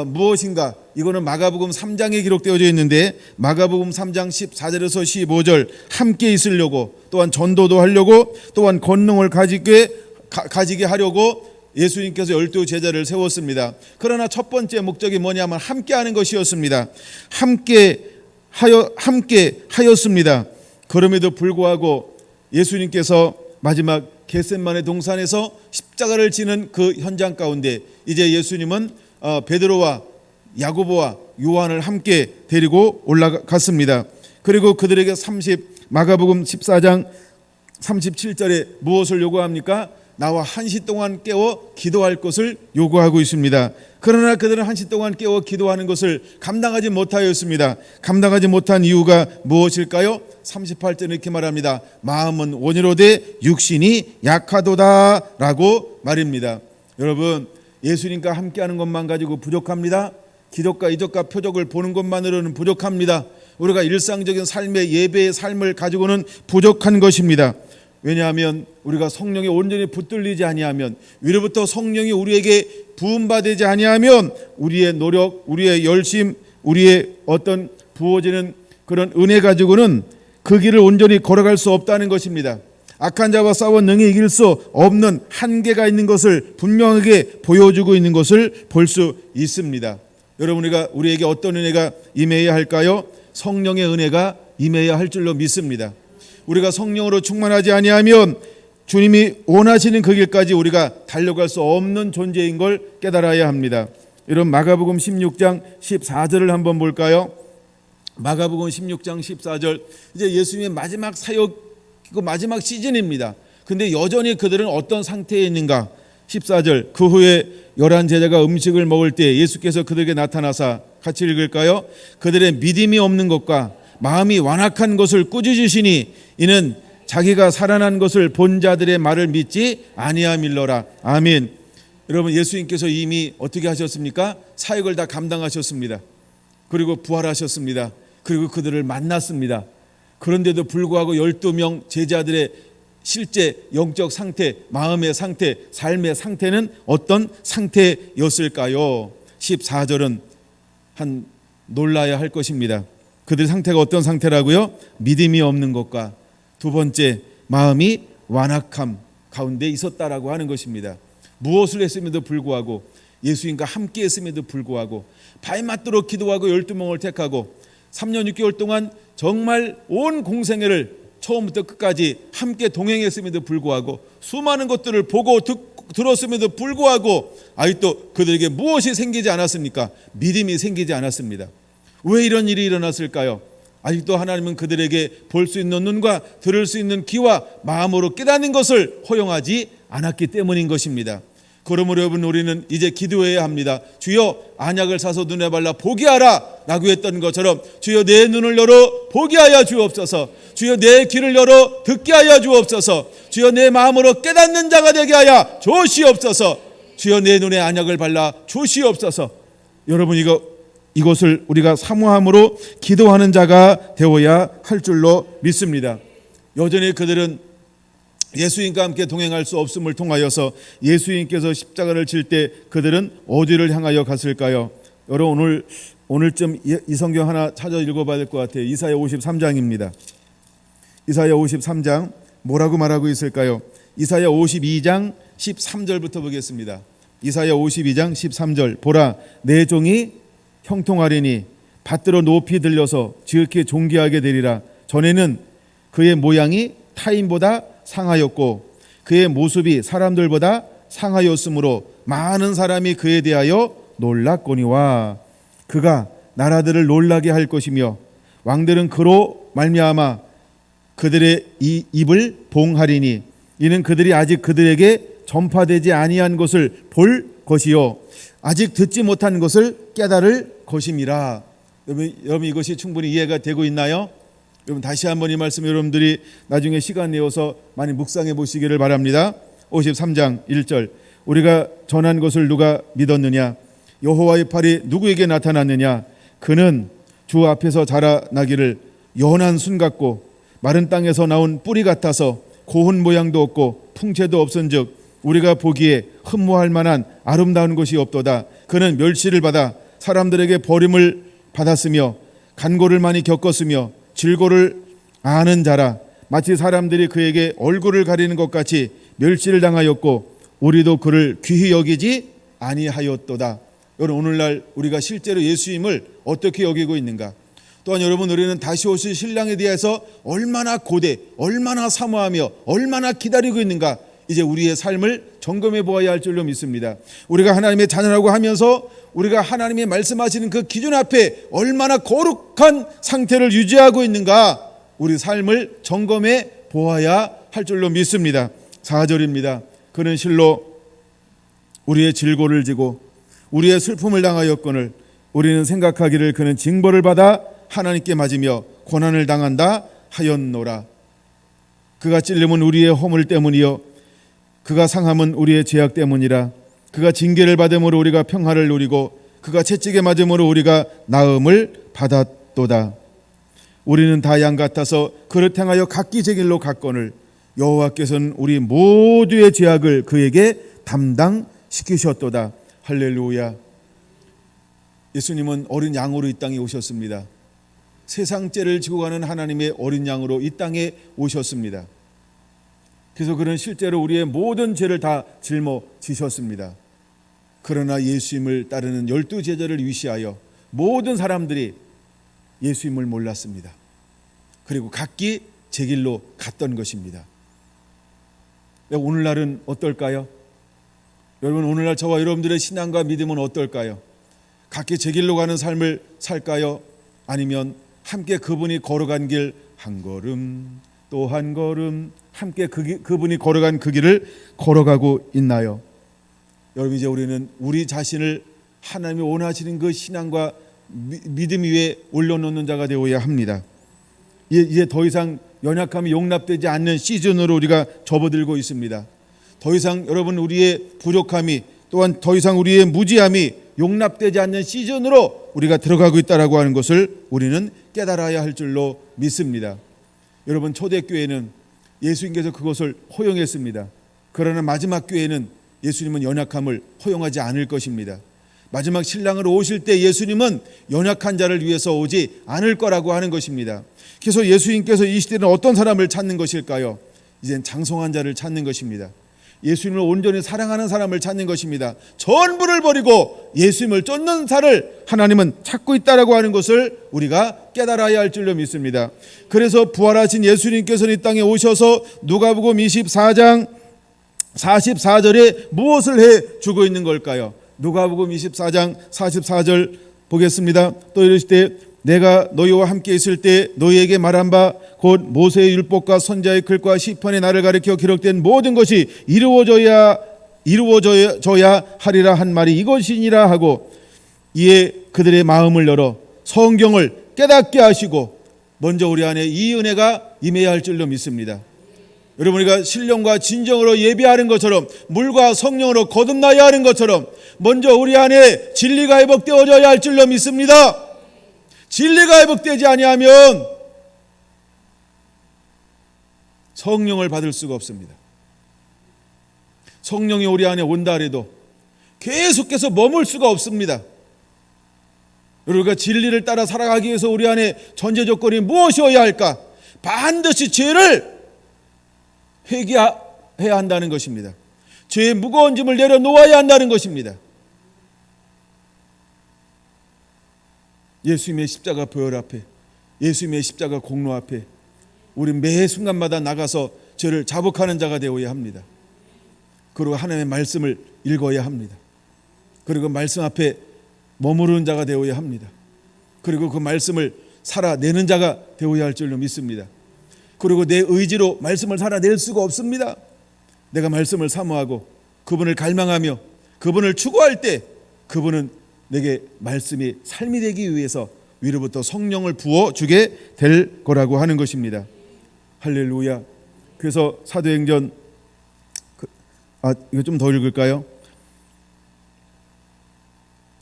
무엇인가? 이거는 마가복음 3장에 기록되어져 있는데, 마가복음 3장 14절에서 15절 함께 있으려고, 또한 전도도 하려고, 또한 권능을 가지게 하려고 예수님께서 12 제자를 세웠습니다. 그러나 첫 번째 목적이 뭐냐면 함께 하는 것이었습니다. 함께 하였습니다. 그럼에도 불구하고 예수님께서 마지막 겟세마네 동산에서 십자가를 지는 그 현장 가운데 이제 예수님은 베드로와 야고보와 요한을 함께 데리고 올라갔습니다. 그리고 그들에게 마가복음 14장 37절에 무엇을 요구합니까? 나와 1시 동안 깨워 기도할 것을 요구하고 있습니다. 그러나 그들은 1시 동안 깨워 기도하는 것을 감당하지 못하였습니다. 감당하지 못한 이유가 무엇일까요? 38절에 이렇게 말합니다. 마음은 원이로되 육신이 약하도다 라고 말입니다. 여러분, 예수님과 함께하는 것만 가지고 부족합니다. 기적과 이적과 표적을 보는 것만으로는 부족합니다. 우리가 일상적인 삶의 예배의 삶을 가지고는 부족한 것입니다. 왜냐하면 우리가 성령에 온전히 붙들리지 아니하면, 위로부터 성령이 우리에게 부음받지 아니하면 우리의 노력, 우리의 열심, 우리의 어떤 부어지는 그런 은혜 가지고는 그 길을 온전히 걸어갈 수 없다는 것입니다. 악한 자와 싸워 능히 이길 수 없는 한계가 있는 것을 분명하게 보여주고 있는 것을 볼 수 있습니다. 여러분, 우리에게 어떤 은혜가 임해야 할까요? 성령의 은혜가 임해야 할 줄로 믿습니다. 우리가 성령으로 충만하지 아니하면 주님이 원하시는 그 길까지 우리가 달려갈 수 없는 존재인 걸 깨달아야 합니다. 여러분, 마가복음 16장 14절을 한번 볼까요? 마가복음 16장 14절, 이제 예수님의 마지막 사역이고 마지막 시즌입니다. 근데 여전히 그들은 어떤 상태에 있는가? 14절, 그 후에 11 제자가 음식을 먹을 때 예수께서 그들에게 나타나사, 같이 읽을까요? 그들의 믿음이 없는 것과 마음이 완악한 것을 꾸짖으시니 이는 자기가 살아난 것을 본 자들의 말을 믿지 아니함일러라. 아멘. 여러분, 예수님께서 이미 어떻게 하셨습니까? 사역을 다 감당하셨습니다. 그리고 부활하셨습니다. 그리고 그들을 만났습니다. 그런데도 불구하고 12명 제자들의 실제 영적 상태, 마음의 상태, 삶의 상태는 어떤 상태였을까요? 14절은 한 놀라야 할 것입니다. 그들 상태가 어떤 상태라고요? 믿음이 없는 것과 두 번째 마음이 완악함 가운데 있었다라고 하는 것입니다. 무엇을 했음에도 불구하고 예수님과 함께 했음에도 불구하고 발맞도록 기도하고 12명을 택하고 3년 6개월 동안 정말 온 공생애를 처음부터 끝까지 함께 동행했음에도 불구하고 수많은 것들을 보고 들었음에도 불구하고 아직도 그들에게 무엇이 생기지 않았습니까? 믿음이 생기지 않았습니다. 왜 이런 일이 일어났을까요? 아직도 하나님은 그들에게 볼 수 있는 눈과 들을 수 있는 귀와 마음으로 깨닫는 것을 허용하지 않았기 때문인 것입니다. 그러므로 여러분, 우리는 이제 기도해야 합니다. 주여, 안약을 사서 눈에 발라 보게 하라 라고 했던 것처럼 주여, 내 눈을 열어 보게 하여 주옵소서. 주여, 내 귀를 열어 듣게 하여 주옵소서. 주여, 내 마음으로 깨닫는 자가 되게 하여 주시옵소서. 주여, 내 눈에 안약을 발라 주시옵소서. 여러분, 이것을 우리가 사모함으로 기도하는 자가 되어야 할 줄로 믿습니다. 여전히 그들은 예수님과 함께 동행할 수 없음을 통하여서 예수님께서 십자가를 질 때 그들은 어디를 향하여 갔을까요? 여러분, 오늘쯤 이 성경 하나 찾아 읽어봐야 될 것 같아요. 이사야 53장입니다. 이사야 53장 뭐라고 말하고 있을까요? 이사야 52장 13절부터 보겠습니다. 이사야 52장 13절. 보라, 내 종이 형통하리니 받들어 높이 들려서 지극히 존귀하게 되리라. 전에는 그의 모양이 타인보다 상하였고 그의 모습이 사람들보다 상하였으므로 많은 사람이 그에 대하여 놀랐거니와 그가 나라들을 놀라게 할 것이며 왕들은 그로 말미암아 그들의 입을 봉하리니 이는 그들이 아직 그들에게 전파되지 아니한 것을 볼 것이요 아직 듣지 못한 것을 깨달을 것임이라. 여러분, 이것이 충분히 이해가 되고 있나요? 여러분, 다시 한번 이 말씀 여러분들이 나중에 시간 내어서 많이 묵상해 보시기를 바랍니다. 53장 1절. 우리가 전한 것을 누가 믿었느냐? 여호와의 팔이 누구에게 나타났느냐? 그는 주 앞에서 자라나기를 연한 순 같고 마른 땅에서 나온 뿌리 같아서 고운 모양도 없고 풍채도 없은즉 우리가 보기에 흠모할 만한 아름다운 것이 없도다. 그는 멸시를 받아 사람들에게 버림을 받았으며 간고를 많이 겪었으며 질고를 아는 자라. 마치 사람들이 그에게 얼굴을 가리는 것 같이 멸시를 당하였고 우리도 그를 귀히 여기지 아니하였도다. 여러분, 오늘날 우리가 실제로 예수님을 어떻게 여기고 있는가? 또한 여러분, 우리는 다시 오실 신랑에 대해서 얼마나 고대, 얼마나 사모하며 얼마나 기다리고 있는가? 이제 우리의 삶을 점검해 보아야 할 줄로 믿습니다. 우리가 하나님의 자녀라고 하면서 우리가 하나님이 말씀하시는 그 기준 앞에 얼마나 거룩한 상태를 유지하고 있는가? 우리 삶을 점검해 보아야 할 줄로 믿습니다. 4절입니다. 그는 실로 우리의 질고를 지고 우리의 슬픔을 당하였거늘 우리는 생각하기를 그는 징벌을 받아 하나님께 맞으며 고난을 당한다 하였노라. 그가 찔림은 우리의 허물 때문이요 그가 상함은 우리의 죄악 때문이라. 그가 징계를 받음으로 우리가 평화를 누리고 그가 채찍에 맞음으로 우리가 나음을 받았도다. 우리는 다 양 같아서 그를 행하여 각기 제 길로 갔거늘 여호와께서는 우리 모두의 죄악을 그에게 담당시키셨도다. 할렐루야. 예수님은 어린 양으로 이 땅에 오셨습니다. 세상 죄를 지고 가는 하나님의 어린 양으로 이 땅에 오셨습니다. 그래서 그는 실제로 우리의 모든 죄를 다 짊어지셨습니다. 그러나 예수님을 따르는 12제자를 위시하여 모든 사람들이 예수님을 몰랐습니다. 그리고 각기 제 길로 갔던 것입니다. 오늘날은 어떨까요? 여러분, 오늘날 저와 여러분들의 신앙과 믿음은 어떨까요? 각기 제 길로 가는 삶을 살까요? 아니면 함께 그분이 걸어간 길 한 걸음 또 한 걸음 함께 그분이 걸어간 그 길을 걸어가고 있나요? 여러분, 이제 우리는 우리 자신을 하나님이 원하시는 그 신앙과 믿음 위에 올려놓는 자가 되어야 합니다. 이제 더 이상 연약함이 용납되지 않는 시즌으로 우리가 접어들고 있습니다. 더 이상 여러분, 우리의 부족함이 또한 더 이상 우리의 무지함이 용납되지 않는 시즌으로 우리가 들어가고 있다라고 하는 것을 우리는 깨달아야 할 줄로 믿습니다. 여러분, 초대교회는 예수님께서 그것을 허용했습니다. 그러나 마지막 교회는 예수님은 연약함을 허용하지 않을 것입니다. 마지막 신랑으로 오실 때 예수님은 연약한 자를 위해서 오지 않을 거라고 하는 것입니다. 그래서 예수님께서 이 시대는 어떤 사람을 찾는 것일까요? 이젠 장성한 자를 찾는 것입니다. 예수님을 온전히 사랑하는 사람을 찾는 것입니다. 전부를 버리고 예수님을 쫓는 자를 하나님은 찾고 있다라고 하는 것을 우리가 깨달아야 할 줄로 믿습니다. 그래서 부활하신 예수님께서는 이 땅에 오셔서 누가복음 24장 44절에 무엇을 해 주고 있는 걸까요? 누가복음 24장 44절 보겠습니다. 또 이르시되 내가 너희와 함께 있을 때 너희에게 말한 바 곧 모세의 율법과 선지자의 글과 시편의 나를 가리켜 기록된 모든 것이 이루어져야 하리라 한 말이 이것이니라 하고, 이에 그들의 마음을 열어 성경을 깨닫게 하시고 먼저 우리 안에 이 은혜가 임해야 할 줄로 믿습니다. 여러분, 우리가 신령과 진정으로 예배하는 것처럼 물과 성령으로 거듭나야 하는 것처럼 먼저 우리 안에 진리가 회복되어져야 할 줄로 믿습니다. 진리가 회복되지 아니하면 성령을 받을 수가 없습니다. 성령이 우리 안에 온다 해도 계속해서 머물 수가 없습니다. 우리가 진리를 따라 살아가기 위해서 우리 안에 전제 조건이 무엇이어야 할까? 반드시 죄를 회개해야 한다는 것입니다. 죄의 무거운 짐을 내려놓아야 한다는 것입니다. 예수님의 십자가 보혈 앞에, 예수님의 십자가 공로 앞에 우리 매 순간마다 나가서 죄를 자복하는 자가 되어야 합니다. 그리고 하나님의 말씀을 읽어야 합니다. 그리고 말씀 앞에 머무르는 자가 되어야 합니다. 그리고 그 말씀을 살아내는 자가 되어야 할 줄로 믿습니다. 그리고 내 의지로 말씀을 살아낼 수가 없습니다. 내가 말씀을 사모하고 그분을 갈망하며 그분을 추구할 때 그분은 내게 말씀이 삶이 되기 위해서 위로부터 성령을 부어주게 될 거라고 하는 것입니다. 할렐루야. 그래서 사도행전 이거 좀 더 읽을까요?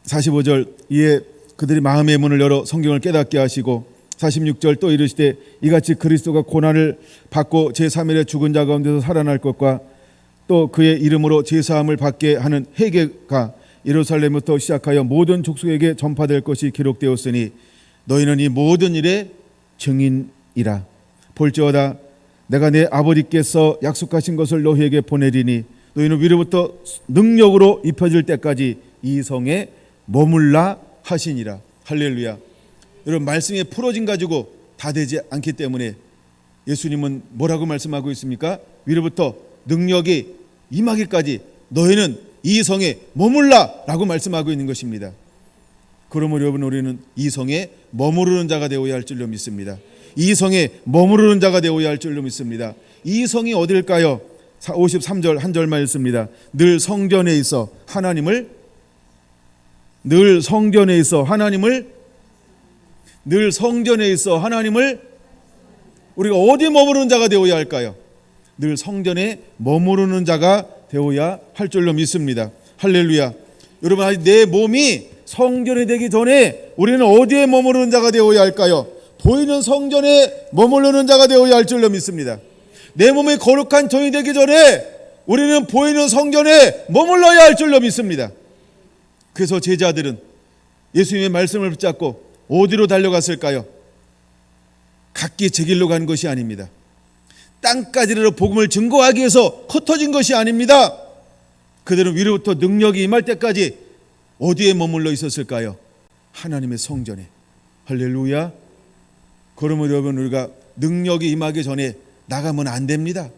45절, 이에 그들이 마음의 문을 열어 성경을 깨닫게 하시고, 46절 또 이르시되 이같이 그리스도가 고난을 받고 제3일에 죽은 자 가운데서 살아날 것과 또 그의 이름으로 제사함을 받게 하는 회개가 예루살렘부터 시작하여 모든 족속에게 전파될 것이 기록되었으니 너희는 이 모든 일의 증인이라. 볼지어다 내가 내 아버지께서 약속하신 것을 너희에게 보내리니 너희는 위로부터 능력으로 입혀질 때까지 이 성에 머물라 하시니라. 할렐루야. 여러분, 말씀이 풀어진 가지고 다 되지 않기 때문에 예수님은 뭐라고 말씀하고 있습니까? 위로부터 능력이 임하기까지 너희는 이 성에 머물라 라고 말씀하고 있는 것입니다. 그러므로 여러분, 우리는 이 성에 머무르는 자가 되어야 할 줄로 믿습니다. 이 성에 머무르는 자가 되어야 할 줄로 믿습니다. 이 성이 어딜까요? 53절 한 절만 읽습니다. 늘 성전에 있어 하나님을 늘 성전에 있어 하나님을 우리가 어디 머무르는 자가 되어야 할까요? 늘 성전에 머무르는 자가 되어야 할 줄로 믿습니다. 할렐루야. 여러분, 아직 내 몸이 성전이 되기 전에 우리는 어디에 머무르는 자가 되어야 할까요? 보이는 성전에 머무르는 자가 되어야 할 줄로 믿습니다. 내 몸이 거룩한 전이 되기 전에 우리는 보이는 성전에 머물러야 할 줄로 믿습니다. 그래서 제자들은 예수님의 말씀을 붙잡고 어디로 달려갔을까요? 각기 제 길로 간 것이 아닙니다. 땅까지로 복음을 증거하기 위해서 흩어진 것이 아닙니다. 그들은 위로부터 능력이 임할 때까지 어디에 머물러 있었을까요? 하나님의 성전에. 할렐루야. 그러므로 여러분, 우리가 능력이 임하기 전에 나가면 안 됩니다.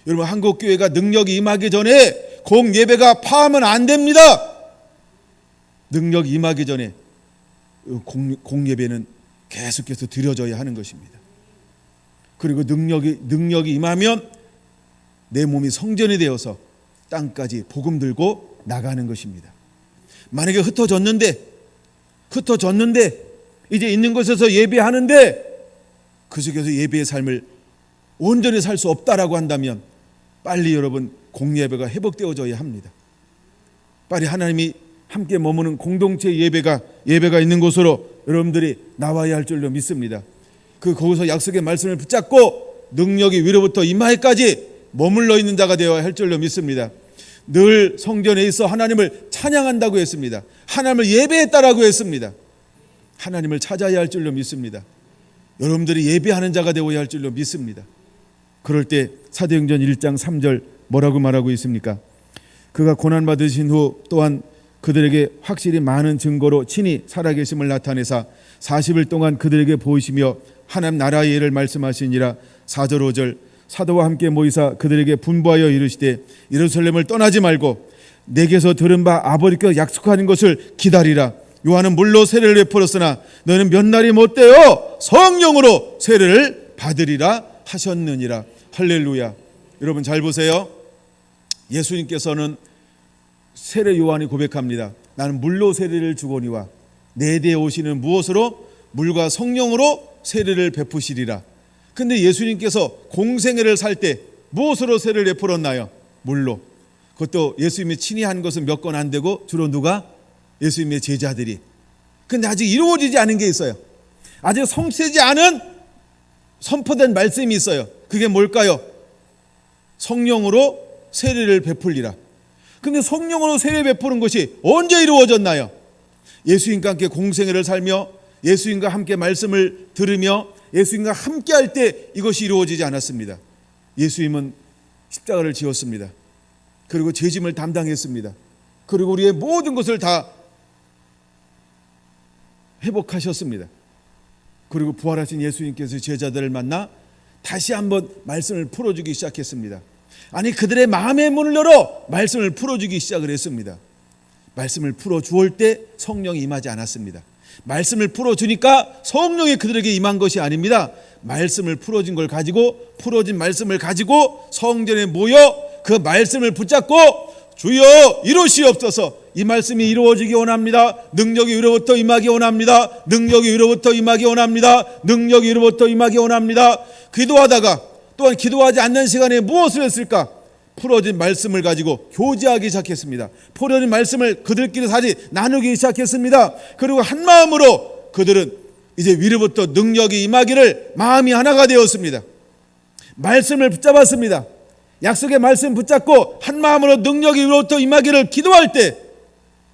여러분, 한국교회가 능력이 임하기 전에 공예배가 파하면 안 됩니다. 능력이 임하기 전에 공예배는 계속해서 드려져야 하는 것입니다. 그리고 능력이 임하면 내 몸이 성전이 되어서 땅까지 복음 들고 나가는 것입니다. 만약에 흩어졌는데 이제 있는 곳에서 예배하는데 그 속에서 예배의 삶을 온전히 살 수 없다라고 한다면 빨리 여러분 공예배가 회복되어져야 합니다. 빨리 하나님이 함께 머무는 공동체 예배가 있는 곳으로 여러분들이 나와야 할 줄로 믿습니다. 거기서 약속의 말씀을 붙잡고 능력이 위로부터 임하기까지 머물러 있는 자가 되어야 할 줄로 믿습니다. 늘 성전에 있어 하나님을 찬양한다고 했습니다. 하나님을 예배했다라고 했습니다. 하나님을 찾아야 할 줄로 믿습니다. 여러분들이 예배하는 자가 되어야 할 줄로 믿습니다. 그럴 때 사도행전 1장 3절 뭐라고 말하고 있습니까? 그가 고난받으신 후 또한 그들에게 확실히 많은 증거로 친히 살아계심을 나타내사 40일 동안 그들에게 보이시며 하나님 나라의 일을 말씀하시니라. 4절 5절 사도와 함께 모이사 그들에게 분부하여 이르시되 예루살렘을 떠나지 말고 내게서 들은 바 아버지께서 약속하는 것을 기다리라. 요한은 물로 세례를 베풀었으나 너희는 몇 날이 못되어 성령으로 세례를 받으리라 하셨느니라. 할렐루야. 여러분 잘 보세요. 예수님께서는 세례 요한이 고백합니다. 나는 물로 세례를 주거니와 내 뒤에 오시는 무엇으로? 물과 성령으로 세례를 베푸시리라. 근데 예수님께서 공생애를 살 때 무엇으로 세례를 베풀었나요? 물로. 그것도 예수님이 친히 한 것은 몇 건 안 되고 주로 누가? 예수님의 제자들이. 근데 아직 이루어지지 않은 게 있어요. 아직 성취되지 않은 선포된 말씀이 있어요. 그게 뭘까요? 성령으로 세례를 베풀리라. 근데 성령으로 세례 베푸는 것이 언제 이루어졌나요? 예수님과 함께 공생애를 살며 예수님과 함께 말씀을 들으며 예수님과 함께 할 때 이것이 이루어지지 않았습니다. 예수님은 십자가를 지었습니다. 그리고 죄짐을 담당했습니다. 그리고 우리의 모든 것을 다 회복하셨습니다. 그리고 부활하신 예수님께서 제자들을 만나 다시 한번 말씀을 풀어주기 시작했습니다. 아니 그들의 마음의 문을 열어 말씀을 풀어주기 시작을 했습니다. 말씀을 풀어주올 때 성령이 임하지 않았습니다. 말씀을 풀어주니까 성령이 그들에게 임한 것이 아닙니다. 말씀을 풀어진 걸 가지고 풀어진 말씀을 가지고 성전에 모여 그 말씀을 붙잡고 주여 이루시옵소서. 이 말씀이 이루어지기 원합니다. 능력이 위로부터 임하기 원합니다. 능력이 위로부터 임하기 원합니다. 능력이 위로부터 임하기 원합니다. 기도하다가 또한 기도하지 않는 시간에 무엇을 했을까? 풀어진 말씀을 가지고 교제하기 시작했습니다. 풀어진 말씀을 그들끼리 다시 나누기 시작했습니다. 그리고 한 마음으로 그들은 이제 위로부터 능력이 임하기를 마음이 하나가 되었습니다. 말씀을 붙잡았습니다. 약속의 말씀 붙잡고 한 마음으로 능력이 위로부터 임하기를 기도할 때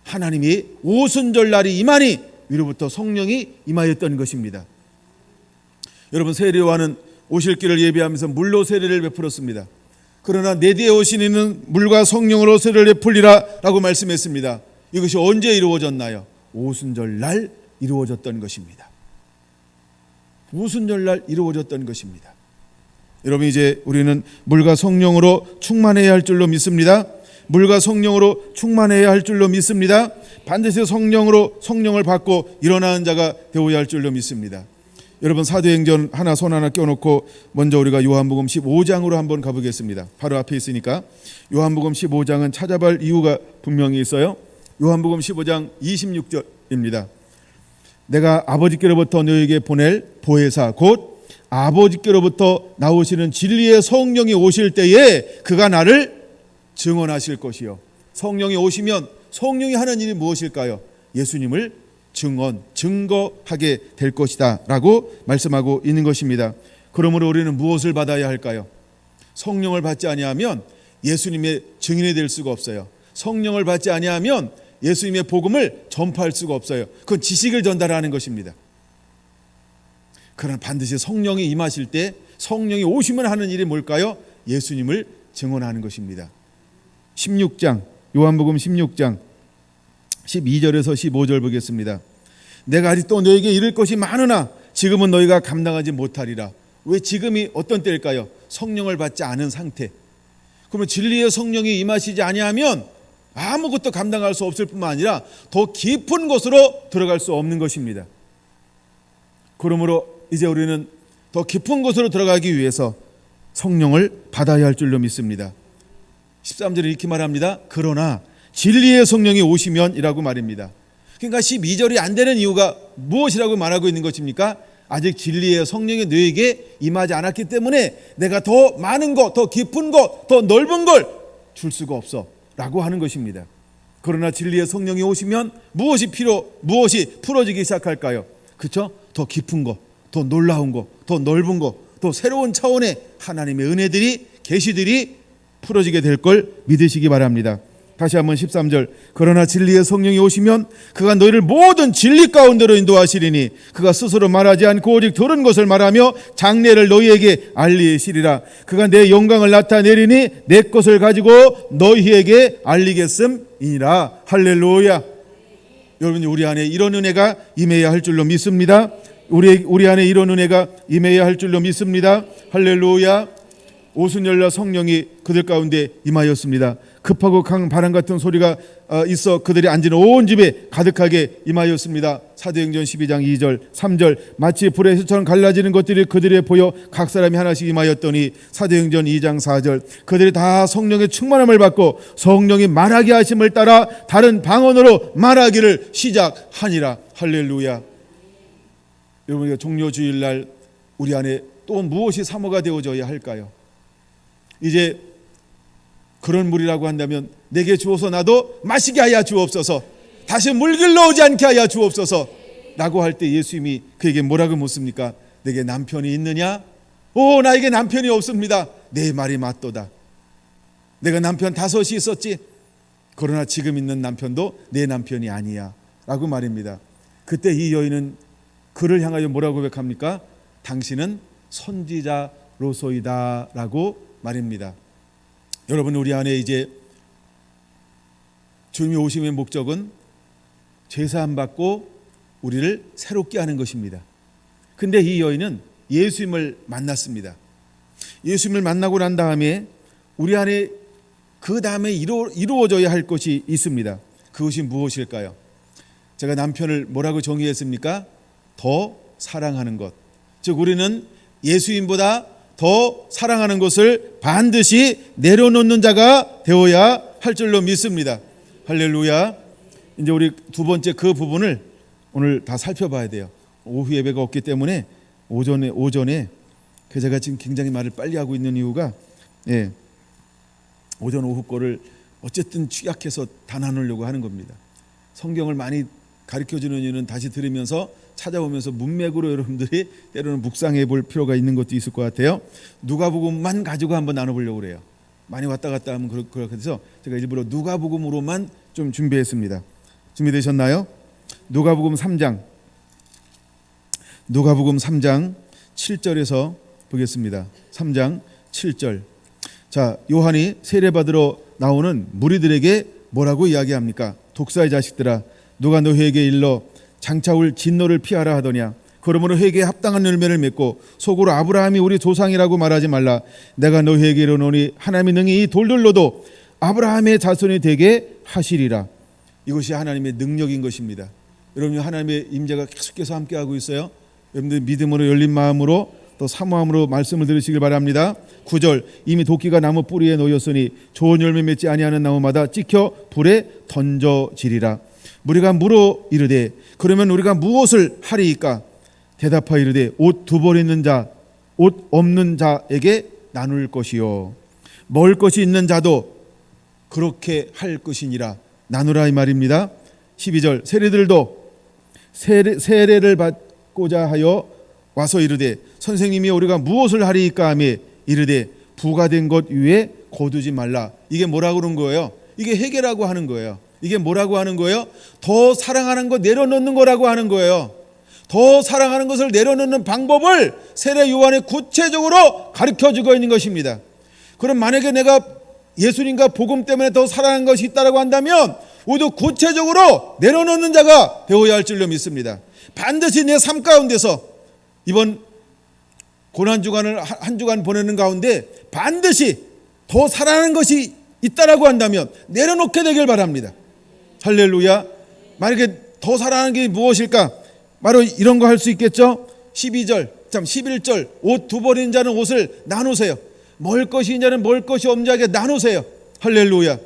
하나님이 오순절날이 임하니 위로부터 성령이 임하였던 것입니다. 여러분 세례 요한은 오실 길을 예비하면서 물로 세례를 베풀었습니다. 그러나 내 뒤에 오신 이는 물과 성령으로 세례를 베풀리라 라고 말씀했습니다. 이것이 언제 이루어졌나요? 오순절날 이루어졌던 것입니다. 오순절날 이루어졌던 것입니다. 여러분 이제 우리는 물과 성령으로 충만해야 할 줄로 믿습니다. 물과 성령으로 충만해야 할 줄로 믿습니다. 반드시 성령을 받고 일어나는 자가 되어야 할 줄로 믿습니다. 여러분 사도행전 손 하나 껴놓고 먼저 우리가 요한복음 15장으로 한번 가보겠습니다. 바로 앞에 있으니까 요한복음 15장은 찾아볼 이유가 분명히 있어요. 요한복음 15장 26절입니다. 내가 아버지께로부터 너에게 보낼 보혜사 곧 아버지께로부터 나오시는 진리의 성령이 오실 때에 그가 나를 증언하실 것이요. 성령이 오시면 성령이 하는 일이 무엇일까요? 예수님을 증거하게 될 것이다 라고 말씀하고 있는 것입니다. 그러므로 우리는 무엇을 받아야 할까요? 성령을 받지 아니하면 예수님의 증인이 될 수가 없어요. 성령을 받지 아니하면 예수님의 복음을 전파할 수가 없어요. 그건 지식을 전달하는 것입니다. 그러나 반드시 성령이 임하실 때 성령이 오시면 하는 일이 뭘까요? 예수님을 증언하는 것입니다. 16장 요한복음 16장 12절에서 15절 보겠습니다. 내가 아직도 너에게 이를 것이 많으나 지금은 너희가 감당하지 못하리라. 왜 지금이 어떤 때일까요? 성령을 받지 않은 상태. 그러면 진리의 성령이 임하시지 아니하면 아무것도 감당할 수 없을 뿐만 아니라 더 깊은 곳으로 들어갈 수 없는 것입니다. 그러므로 이제 우리는 더 깊은 곳으로 들어가기 위해서 성령을 받아야 할 줄로 믿습니다. 13절에 이렇게 말합니다. 그러나 진리의 성령이 오시면 이라고 말입니다. 그러니까 12절이 안 되는 이유가 무엇이라고 말하고 있는 것입니까? 아직 진리의 성령이 너에게 임하지 않았기 때문에 내가 더 많은 것, 더 깊은 것, 더 넓은 걸 줄 수가 없어 라고 하는 것입니다. 그러나 진리의 성령이 오시면 무엇이 풀어지기 시작할까요? 그렇죠? 더 깊은 것, 더 놀라운 것, 더 넓은 것, 또 새로운 차원의 하나님의 은혜들이 계시들이 풀어지게 될 걸 믿으시기 바랍니다. 다시 한번 13절, 그러나 진리의 성령이 오시면 그가 너희를 모든 진리 가운데로 인도하시리니 그가 스스로 말하지 않고 오직 들은 것을 말하며 장래를 너희에게 알리시리라. 그가 내 영광을 나타내리니 내 것을 가지고 너희에게 알리겠음이니라. 할렐루야. 여러분, 우리 안에 이런 은혜가 임해야 할 줄로 믿습니다. 우리 안에 이런 은혜가 임해야 할 줄로 믿습니다. 할렐루야. 오순절날 성령이 그들 가운데 임하였습니다. 급하고 강한 바람 같은 소리가 있어 그들이 앉은 온 집에 가득하게 임하였습니다. 사도행전 12장 2절 3절, 마치 불의 휘처럼 갈라지는 것들이 그들에 보여 각 사람이 하나씩 임하였더니 사도행전 2장 4절, 그들이 다 성령의 충만함을 받고 성령이 말하게 하심을 따라 다른 방언으로 말하기를 시작하니라. 할렐루야. 여러분, 종료주일날 우리 안에 또 무엇이 사모가 되어져야 할까요? 이제 그런 물이라고 한다면 내게 주어서 나도 마시게 하여 주옵소서, 다시 물 길러오지 않게 하여 주옵소서 라고 할 때 예수님이 그에게 뭐라고 묻습니까? 내게 남편이 있느냐? 오, 나에게 남편이 없습니다. 내 말이 맞도다. 내가 남편 5이 있었지, 그러나 지금 있는 남편도 내 남편이 아니야 라고 말입니다. 그때 이 여인은 그를 향하여 뭐라고 고백합니까? 당신은 선지자로소이다 라고 말입니다. 여러분, 우리 안에 이제 주님이 오심의 목적은 죄사함 받고 우리를 새롭게 하는 것입니다. 근데 이 여인은 예수님을 만났습니다. 예수님을 만나고 난 다음에 우리 안에 그 다음에 이루어져야 할 것이 있습니다. 그것이 무엇일까요? 제가 남편을 뭐라고 정의했습니까? 더 사랑하는 것. 즉, 우리는 예수님보다 더 사랑하는 것을 반드시 내려놓는 자가 되어야 할 줄로 믿습니다. 할렐루야. 이제 우리 두 번째 그 부분을 오늘 다 살펴봐야 돼요. 오후 예배가 없기 때문에 오전에 제가 지금 굉장히 말을 빨리 하고 있는 이유가 오전 오후 거를 어쨌든 취약해서 다 나누려고 하는 겁니다. 성경을 많이 가르쳐주는 이유는 다시 들으면서 찾아오면서 문맥으로 여러분들이 때로는 묵상해 볼 필요가 있는 것도 있을 것 같아요. 누가복음만 가지고 한번 나눠보려고 그래요. 많이 왔다 갔다 하면 그렇게 돼서 제가 일부러 누가복음으로만 좀 준비했습니다. 준비되셨나요? 누가복음 3장 7절에서 보겠습니다. 3장 7절. 자, 요한이 세례받으러 나오는 무리들에게 뭐라고 이야기합니까? 독사의 자식들아, 누가 너희에게 일러 장차올 진노를 피하라 하더냐? 그러므로 회개에 합당한 열매를 맺고 속으로 아브라함이 우리 조상이라고 말하지 말라. 내가 너희에게 이르노니 하나님이 능히 이 돌들로도 아브라함의 자손이 되게 하시리라. 이것이 하나님의 능력인 것입니다. 여러분, 하나님의 임재가 계속해서 함께하고 있어요. 여러분들 믿음으로 열린 마음으로 또 사모함으로 말씀을 들으시길 바랍니다. 9절, 이미 도끼가 나무 뿌리에 놓였으니 좋은 열매 맺지 아니하는 나무마다 찍혀 불에 던져지리라. 우리가 물어 이르되 그러면 우리가 무엇을 하리이까? 대답하여 이르되 옷 두 벌 있는 자, 옷 없는 자에게 나눌 것이요 먹을 것이 있는 자도 그렇게 할 것이니라. 나누라 이 말입니다. 12절, 세리들도 세례를 받고자 하여 와서 이르되 선생님이 우리가 무엇을 하리이까 하며 이르되 부가 된 것 위에 거두지 말라. 이게 뭐라고 그런 거예요? 이게 회개라고 하는 거예요. 이게 뭐라고 하는 거예요? 더 사랑하는 거 내려놓는 거라고 하는 거예요. 더 사랑하는 것을 내려놓는 방법을 세례 요한이 구체적으로 가르쳐주고 있는 것입니다. 그럼 만약에 내가 예수님과 복음 때문에 더 사랑하는 것이 있다고 한다면 모두 구체적으로 내려놓는 자가 되어야 할 줄로 믿습니다. 반드시 내 삶 가운데서 이번 고난주간을 한 주간 보내는 가운데 반드시 더 사랑하는 것이 있다라고 한다면 내려놓게 되길 바랍니다. 할렐루야. 만약에 더 사랑하는 게 무엇일까? 바로 이런 거 할 수 있겠죠. 11절 옷 두 벌인 자는 옷을 나누세요. 먹을 것이 있는 자는 먹을 것이 없는 자에게 나누세요. 할렐루야.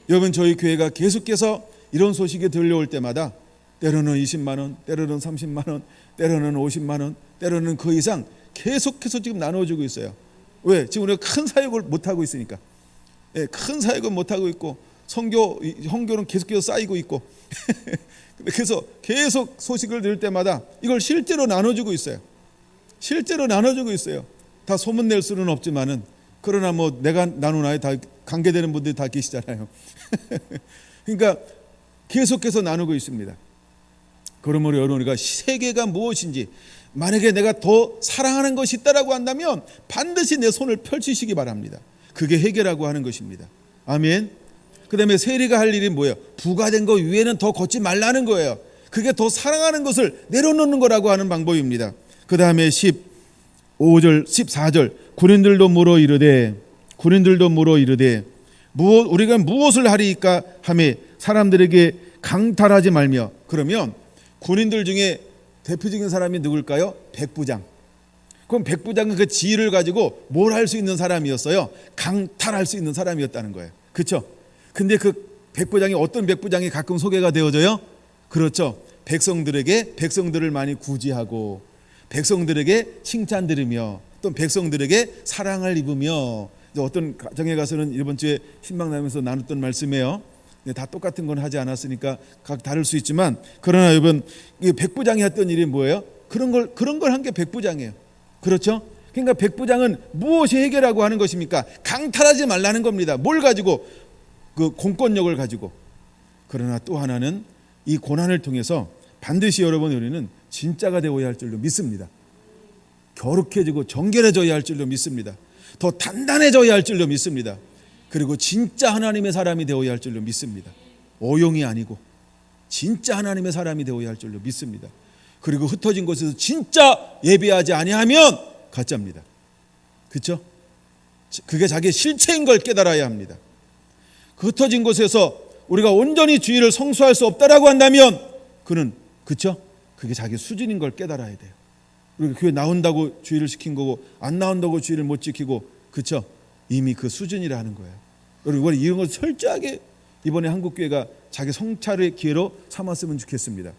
여러분, 저희 교회가 계속해서 이런 소식이 들려올 때마다 때로는 20만 원, 때로는 30만 원, 때로는 50만 원, 때로는 그 이상 계속해서 지금 나눠주고 있어요. 왜? 지금 우리가 큰 사역을 못하고 있으니까. 큰 사역은 못하고 있고 헌교는 계속해서 쌓이고 있고 그래서 계속 소식을 들을 때마다 이걸 실제로 나눠주고 있어요. 실제로 나눠주고 있어요. 다 소문낼 수는 없지만은, 그러나 뭐 내가 나누나요? 다 관계되는 분들이 다 계시잖아요. 그러니까 계속해서 나누고 있습니다. 그러므로 여러분, 우리가 세계가 무엇인지, 만약에 내가 더 사랑하는 것이 있다라고 한다면 반드시 내 손을 펼치시기 바랍니다. 그게 해결하고 하는 것입니다. 아멘. 그 다음에 세리가 할 일이 뭐예요? 부과된 것 위에는 더 걷지 말라는 거예요. 그게 더 사랑하는 것을 내려놓는 거라고 하는 방법입니다. 그 다음에 15절 14절 군인들도 물어 이르되 우리가 무엇을 하리이까 하매 사람들에게 강탈하지 말며. 그러면 군인들 중에 대표적인 사람이 누굴까요? 백부장. 그럼 백부장은 그 지위를 가지고 뭘 할 수 있는 사람이었어요? 강탈할 수 있는 사람이었다는 거예요. 그렇죠? 근데 그 백부장이 어떤 백부장이 가끔 소개가 되어져요? 그렇죠. 백성들을 많이 구제하고 백성들에게 칭찬 들으며 또 백성들에게 사랑을 입으며. 어떤 가정에 가서는 이번 주에 신방나면서 나눴던 말씀이에요. 다 똑같은 건 하지 않았으니까 각 다를 수 있지만, 그러나 여러분, 백부장이 했던 일이 뭐예요? 그런 걸 한 게 백부장이에요. 그렇죠? 그러니까 백부장은 무엇이 해결하고 하는 것입니까? 강탈하지 말라는 겁니다. 뭘 가지고? 그 공권력을 가지고. 그러나 또 하나는 이 고난을 통해서 반드시 여러분, 우리는 진짜가 되어야 할 줄로 믿습니다. 거룩해지고 정결해져야 할 줄로 믿습니다. 더 단단해져야 할 줄로 믿습니다. 그리고 진짜 하나님의 사람이 되어야 할 줄로 믿습니다. 오용이 아니고 진짜 하나님의 사람이 되어야 할 줄로 믿습니다. 그리고 흩어진 곳에서 진짜 예배하지 아니하면 가짜입니다. 그렇죠? 그게 자기의 실체인 걸 깨달아야 합니다. 그 흩어진 곳에서 우리가 온전히 주의를 성수할 수 없다라고 한다면 그는, 그렇죠? 그게 자기 수준인 걸 깨달아야 돼요. 우리가 교회 나온다고 주의를 시킨 거고 안 나온다고 주의를 못 지키고, 그렇죠? 이미 그 수준이라는 거예요. 여러분, 이런 걸 철저하게 이번에 한국교회가 자기 성찰의 기회로 삼았으면 좋겠습니다.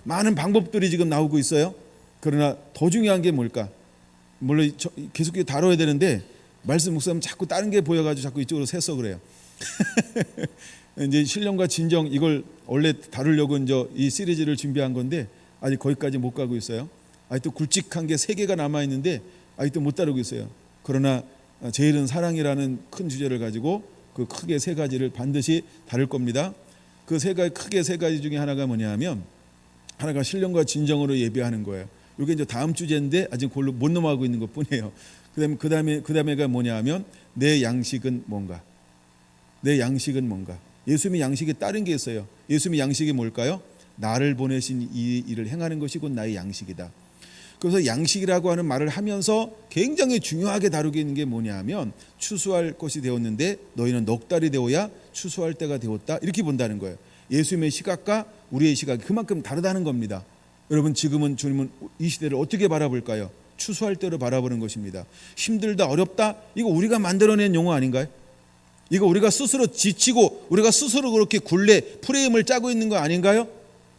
많은 방법들이 지금 나오고 있어요. 그러나 더 중요한 게 뭘까? 물론 계속 다뤄야 되는데 말씀 목사님 자꾸 다른 게 보여가지고 자꾸 이쪽으로 새서 그래요. 이제 신령과 진정, 이걸 원래 다루려고 이제 이 시리즈를 준비한 건데 아직 거기까지 못 가고 있어요. 아직도 굵직한 게 3개가 남아 있는데 아직도 못 다루고 있어요. 그러나 제일은 사랑이라는 큰 주제를 가지고 그 크게 3가지를 반드시 다룰 겁니다. 그 크게 3가지 중에 하나가 뭐냐면, 하나가 신령과 진정으로 예배하는 거예요. 이게 이제 다음 주제인데 아직 그걸로 못 넘어가고 있는 것뿐이에요. 그다음에가 뭐냐면 내 양식은 뭔가. 내 양식은 뭔가. 예수님의 양식에 다른 게 있어요. 예수님의 양식이 뭘까요? 나를 보내신 이 일을 행하는 것이 곧 나의 양식이다. 그래서 양식이라고 하는 말을 하면서 굉장히 중요하게 다루게 있는 게 뭐냐면, 추수할 것이 되었는데 너희는 넉 달이 되어야 추수할 때가 되었다, 이렇게 본다는 거예요. 예수님의 시각과 우리의 시각이 그만큼 다르다는 겁니다. 여러분, 지금은 주님은 이 시대를 어떻게 바라볼까요? 추수할 때로 바라보는 것입니다. 힘들다, 어렵다, 이거 우리가 만들어낸 용어 아닌가요? 이거 우리가 스스로 지치고 우리가 스스로 그렇게 프레임을 짜고 있는 거 아닌가요?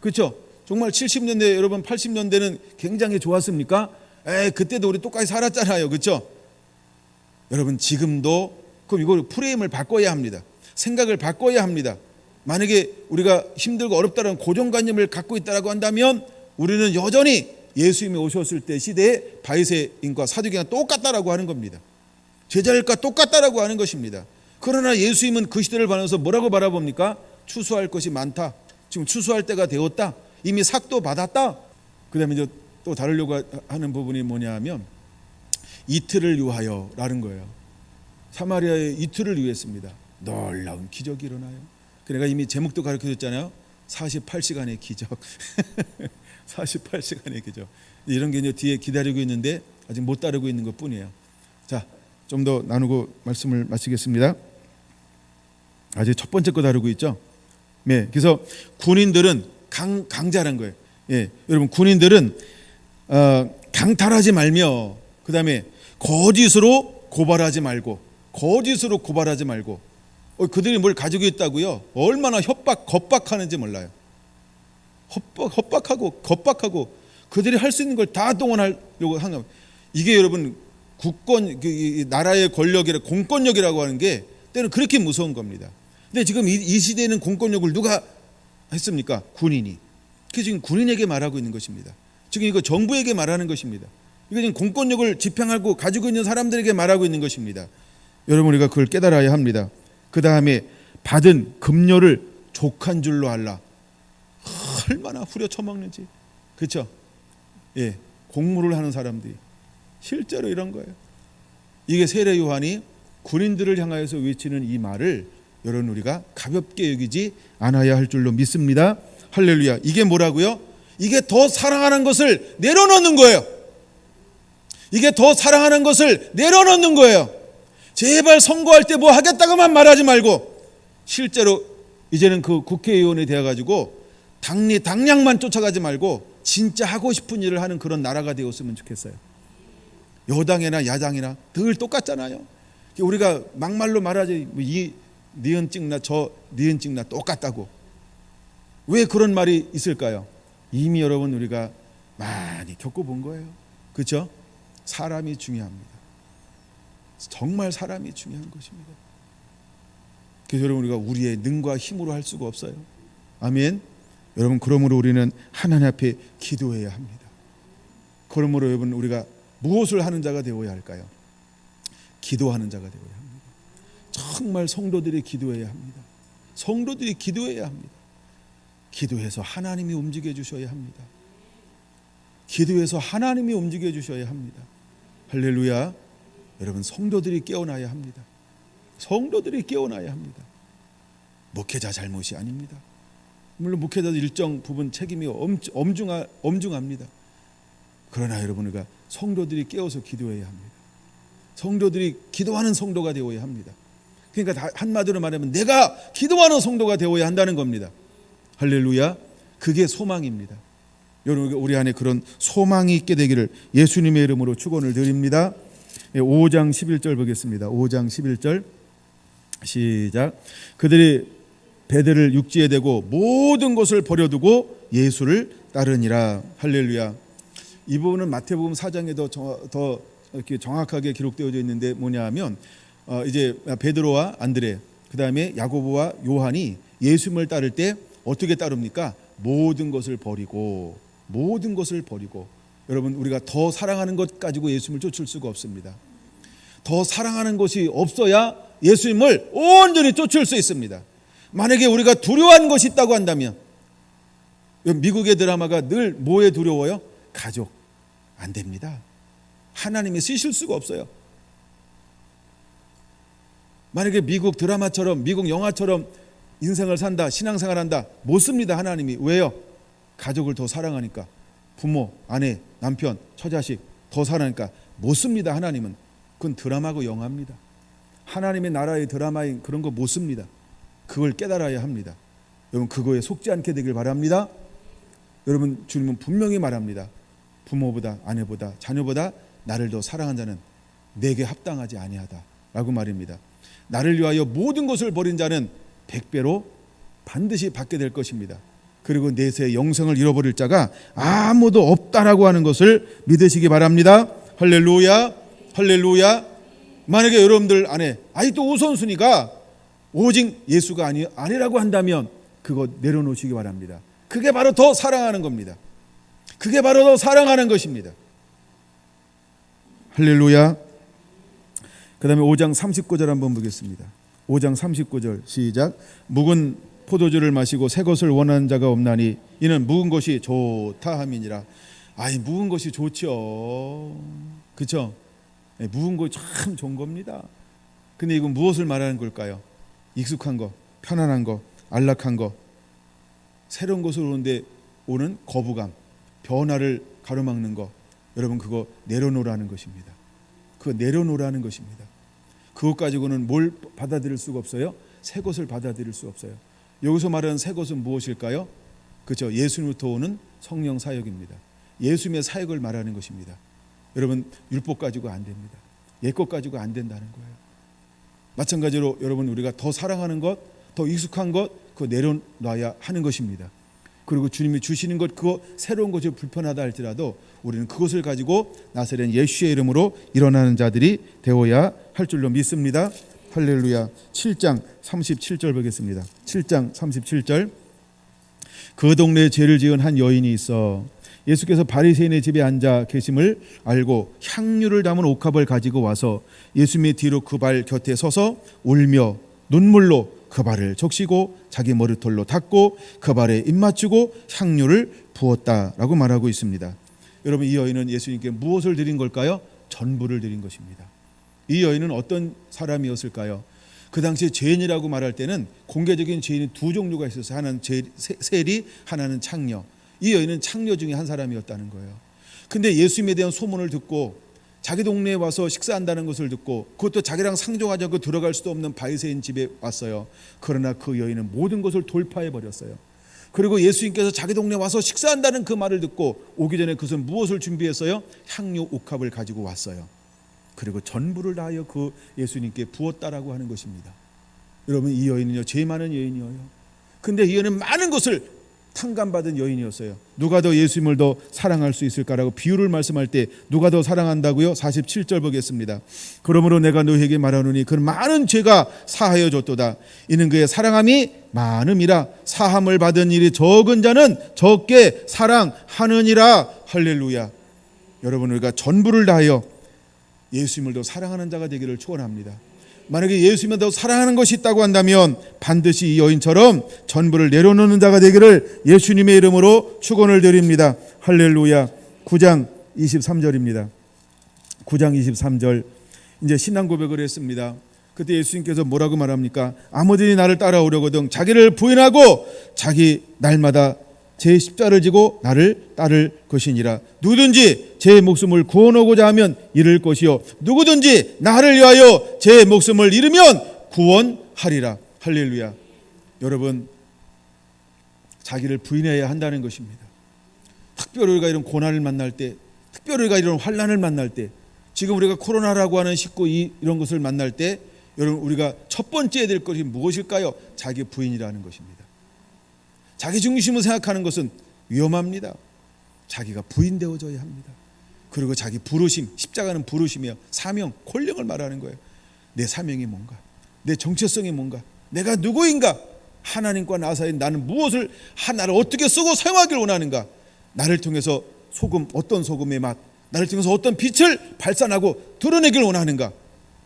그렇죠? 정말 70년대, 여러분 80년대는 굉장히 좋았습니까? 그때도 우리 똑같이 살았잖아요. 그렇죠? 여러분, 지금도 그럼 이걸 프레임을 바꿔야 합니다. 생각을 바꿔야 합니다. 만약에 우리가 힘들고 어렵다는 고정관념을 갖고 있다고 한다면 우리는 여전히 예수님이 오셨을 때 시대에 바리새인과 사두개인과 똑같다라고 하는 겁니다. 제자일과 똑같다라고 하는 것입니다. 그러나 예수님은 그 시대를 바라면서 뭐라고 바라봅니까? 추수할 것이 많다. 지금 추수할 때가 되었다. 이미 삭도 받았다. 그 다음에 이제 또 다루려고 하는 부분이 뭐냐 하면 이틀을 위하여라는 거예요. 사마리아의 이틀을 위했습니다. 놀라운 기적이 일어나요. 내가 이미 제목도 가르쳐줬잖아요. 48시간의 기적. 48시간의 기적. 이런 게 이제 뒤에 기다리고 있는데 아직 못 다루고 있는 것 뿐이에요. 자, 좀 더 나누고 말씀을 마치겠습니다. 아직 첫 번째 거 다루고 있죠. 네, 그래서 군인들은 강자란 거예요. 예, 여러분, 군인들은 강탈하지 말며, 그 다음에 거짓으로 고발하지 말고, 그들이 뭘 가지고 있다고요? 얼마나 겁박하는지 몰라요. 겁박하고 그들이 할 수 있는 걸 다 동원하려고 하는 거예요. 이게 여러분, 나라의 권력이라 공권력이라고 하는 게 때는 그렇게 무서운 겁니다. 근데 지금 이 시대에는 공권력을 누가 했습니까? 군인이. 그게 지금 군인에게 말하고 있는 것입니다. 지금 이거 정부에게 말하는 것입니다. 이거 지금 공권력을 집행하고 가지고 있는 사람들에게 말하고 있는 것입니다. 여러분, 우리가 그걸 깨달아야 합니다. 그 다음에 받은 급료를 족한 줄로 알라. 얼마나 후려쳐먹는지. 그렇죠? 예, 공무를 하는 사람들이 실제로 이런 거예요. 이게 세례 요한이 군인들을 향하여서 외치는 이 말을 여러분, 우리가 가볍게 여기지 않아야 할 줄로 믿습니다. 할렐루야. 이게 뭐라고요? 이게 더 사랑하는 것을 내려놓는 거예요. 이게 더 사랑하는 것을 내려놓는 거예요. 제발 선거할 때 뭐 하겠다고만 말하지 말고 실제로 이제는 그 국회의원이 되어가지고 당량만 쫓아가지 말고 진짜 하고 싶은 일을 하는 그런 나라가 되었으면 좋겠어요. 여당이나 야당이나 늘 똑같잖아요. 우리가 막말로 말하지 이 니은 찍나 저 니은 찍나 똑같다고. 왜 그런 말이 있을까요? 이미 여러분 우리가 많이 겪어본 거예요. 그렇죠? 사람이 중요합니다. 정말 사람이 중요한 것입니다. 그래서 여러분, 우리가 우리의 능과 힘으로 할 수가 없어요. 아멘. 여러분, 그러므로 우리는 하나님 앞에 기도해야 합니다. 그러므로 여러분, 우리가 무엇을 하는 자가 되어야 할까요? 기도하는 자가 되어야 합니다. 정말 성도들이 기도해야 합니다. 성도들이 기도해야 합니다. 기도해서 하나님이 움직여 주셔야 합니다. 기도해서 하나님이 움직여 주셔야 합니다. 할렐루야. 여러분, 성도들이 깨어나야 합니다. 성도들이 깨어나야 합니다. 목회자 잘못이 아닙니다. 물론 목회자도 일정 부분 책임이 엄중합니다. 그러나 여러분, 우리가 성도들이 깨어서 기도해야 합니다. 성도들이 기도하는 성도가 되어야 합니다. 그러니까 한마디로 말하면 내가 기도하는 성도가 되어야 한다는 겁니다. 할렐루야. 그게 소망입니다. 여러분, 우리 안에 그런 소망이 있게 되기를 예수님의 이름으로 축원을 드립니다. 5장 11절 보겠습니다. 5장 11절 시작. 그들이 배들을 육지에 대고 모든 것을 버려두고 예수를 따르니라. 할렐루야. 이 부분은 마태복음 4장에 더 이렇게 정확하게 기록되어져 있는데 뭐냐 하면 이제 베드로와 안드레, 그 다음에 야고보와 요한이 예수님을 따를 때 어떻게 따릅니까? 모든 것을 버리고. 여러분, 우리가 더 사랑하는 것 가지고 예수님을 쫓을 수가 없습니다. 더 사랑하는 것이 없어야 예수님을 온전히 쫓을 수 있습니다. 만약에 우리가 두려워하는 것이 있다고 한다면, 미국의 드라마가 늘 뭐에 두려워요? 가족. 안 됩니다. 하나님이 쓰실 수가 없어요. 만약에 미국 드라마처럼, 미국 영화처럼 인생을 산다, 신앙생활 한다, 못 씁니다. 하나님이. 왜요? 가족을 더 사랑하니까. 부모, 아내, 남편, 처자식 더 사랑하니까 못 씁니다. 하나님은. 그건 드라마고 영화입니다. 하나님의 나라의 드라마인 그런 거 못 씁니다. 그걸 깨달아야 합니다. 여러분, 그거에 속지 않게 되길 바랍니다. 여러분, 주님은 분명히 말합니다. 부모보다, 아내보다, 자녀보다 나를 더 사랑한 자는 내게 합당하지 아니하다 라고 말입니다. 나를 위하여 모든 것을 버린 자는 100배로 반드시 받게 될 것입니다. 그리고 내세 영생을 잃어버릴 자가 아무도 없다라고 하는 것을 믿으시기 바랍니다. 할렐루야. 할렐루야. 만약에 여러분들 안에 또 우선순위가 오직 예수가 아니라고 한다면 그거 내려놓으시기 바랍니다. 그게 바로 더 사랑하는 겁니다. 그게 바로 더 사랑하는 것입니다. 할렐루야. 그 다음에 5장 39절 한번 보겠습니다. 5장 39절 시작. 묵은 포도주를 마시고 새 것을 원하는 자가 없나니 이는 묵은 것이 좋다 함이니라. 묵은 것이 좋죠. 그렇죠? 묵은 것이 참 좋은 겁니다. 근데 이건 무엇을 말하는 걸까요? 익숙한 거, 편안한 거, 안락한 거, 새로운 것으로 오는데 오는 거부감, 변화를 가로막는 거. 여러분, 그거 내려놓으라는 것입니다. 그거 내려놓으라는 것입니다. 그것 가지고는 뭘 받아들일 수가 없어요? 새 것을 받아들일 수 없어요. 여기서 말하는 새 것은 무엇일까요? 그렇죠. 예수님부터 오는 성령 사역입니다. 예수님의 사역을 말하는 것입니다. 여러분, 율법 가지고 안 됩니다. 옛것 가지고 안 된다는 거예요. 마찬가지로 여러분, 우리가 더 사랑하는 것, 더 익숙한 것, 그거 내려놔야 하는 것입니다. 그리고 주님이 주시는 것, 그거 새로운 것이 불편하다 할지라도 우리는 그것을 가지고 나사렛 예수의 이름으로 일어나는 자들이 되어야 할 줄로 믿습니다. 할렐루야. 7장 37절 보겠습니다. 7장 37절. 그 동네에 죄를 지은 한 여인이 있어 예수께서 바리새인의 집에 앉아 계심을 알고 향유를 담은 옥합을 가지고 와서 예수님의 뒤로 그 발 곁에 서서 울며 눈물로 그 발을 적시고 자기 머리털로 닦고 그 발에 입 맞추고 향유를 부었다라고 말하고 있습니다. 여러분, 이 여인은 예수님께 무엇을 드린 걸까요? 전부를 드린 것입니다. 이 여인은 어떤 사람이었을까요? 그 당시에 죄인이라고 말할 때는 공개적인 죄인이 두 종류가 있었어요. 하나는 세리, 하나는 창녀. 이 여인은 창녀 중에 한 사람이었다는 거예요. 근데 예수님에 대한 소문을 듣고 자기 동네에 와서 식사한다는 것을 듣고, 그것도 자기랑 상종하지 않고 들어갈 수도 없는 바리새인 집에 왔어요. 그러나 그 여인은 모든 것을 돌파해 버렸어요. 그리고 예수님께서 자기 동네에 와서 식사한다는 그 말을 듣고 오기 전에 그것은 무엇을 준비했어요? 향유 옥합을 가지고 왔어요. 그리고 전부를 다하여 그 예수님께 부었다라고 하는 것입니다. 여러분, 이 여인은요, 죄 많은 여인이에요. 근데 이 여인은 많은 것을 탕감받은 여인이었어요. 누가 더 예수님을 더 사랑할 수 있을까라고 비유를 말씀할 때 누가 더 사랑한다고요? 47절 보겠습니다. 그러므로 내가 너희에게 말하노니 그는 많은 죄가 사하여 줬도다. 이는 그의 사랑함이 많음이라. 사함을 받은 일이 적은 자는 적게 사랑하느니라. 할렐루야. 여러분, 우리가 전부를 다하여 예수님을 더 사랑하는 자가 되기를 축원합니다. 만약에 예수님을 더 사랑하는 것이 있다고 한다면 반드시 이 여인처럼 전부를 내려놓는 자가 되기를 예수님의 이름으로 축원을 드립니다. 할렐루야. 9장 23절입니다. 9장 23절, 이제 신앙 고백을 했습니다. 그때 예수님께서 뭐라고 말합니까? 아무든지 나를 따라오려거든 자기를 부인하고 자기 날마다 제 십자를 지고 나를 따를 것이니라. 누구든지 제 목숨을 구원하고자 하면 잃을 것이요 누구든지 나를 위하여 제 목숨을 잃으면 구원하리라. 할렐루야. 여러분, 자기를 부인해야 한다는 것입니다. 특별히 우리가 이런 고난을 만날 때, 특별히 우리가 이런 환난을 만날 때, 지금 우리가 코로나라고 하는 19 이런 것을 만날 때, 여러분, 우리가 첫 번째 해야 될 것이 무엇일까요? 자기 부인이라는 것입니다. 자기 중심을 생각하는 것은 위험합니다. 자기가 부인되어져야 합니다. 그리고 자기 부르심, 십자가는 부르심이에요. 사명, 콜령을 말하는 거예요. 내 사명이 뭔가, 내 정체성이 뭔가, 내가 누구인가, 하나님과 나 사이에 나는 무엇을, 나를 어떻게 쓰고 사용하길 원하는가, 나를 통해서 소금, 어떤 소금의 맛, 나를 통해서 어떤 빛을 발산하고 드러내길 원하는가,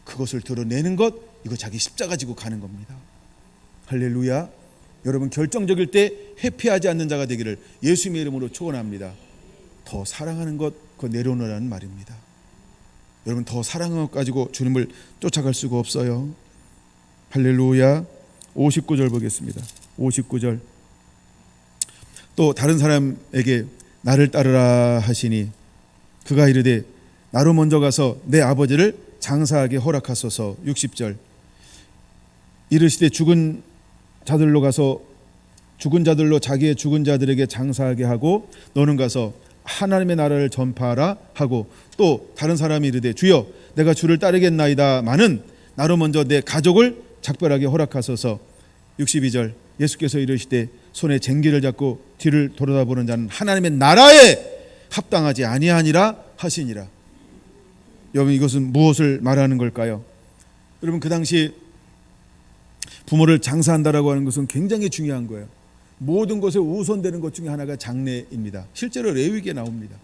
그것을 드러내는 것, 이거 자기 십자가 지고 가는 겁니다. 할렐루야. 여러분, 결정적일 때 회피하지 않는 자가 되기를 예수님의 이름으로 축원합니다. 더 사랑하는 것, 그거 내려놓으라는 말입니다. 여러분, 더 사랑한 것 가지고 주님을 쫓아갈 수가 없어요. 할렐루야. 59절 보겠습니다. 59절. 또 다른 사람에게 나를 따르라 하시니 그가 이르되 나로 먼저 가서 내 아버지를 장사하게 허락하소서. 60절. 이르시되 죽은 자들로 가서 죽은 자들로 자기의 죽은 자들에게 장사하게 하고 너는 가서 하나님의 나라를 전파하라 하고, 또 다른 사람이 이르되 주여 내가 주를 따르겠나이다마는 나로 먼저 내 가족을 작별하게 허락하소서. 62절. 예수께서 이르시되 손에 쟁기를 잡고 뒤를 돌아다보는 자는 하나님의 나라에 합당하지 아니하니라 하시니라. 여러분, 이것은 무엇을 말하는 걸까요? 여러분, 그 당시 부모를 장사한다라고 하는 것은 굉장히 중요한 거예요. 모든 것에 우선되는 것 중에 하나가 장례입니다. 실제로 레위기에 나옵니다.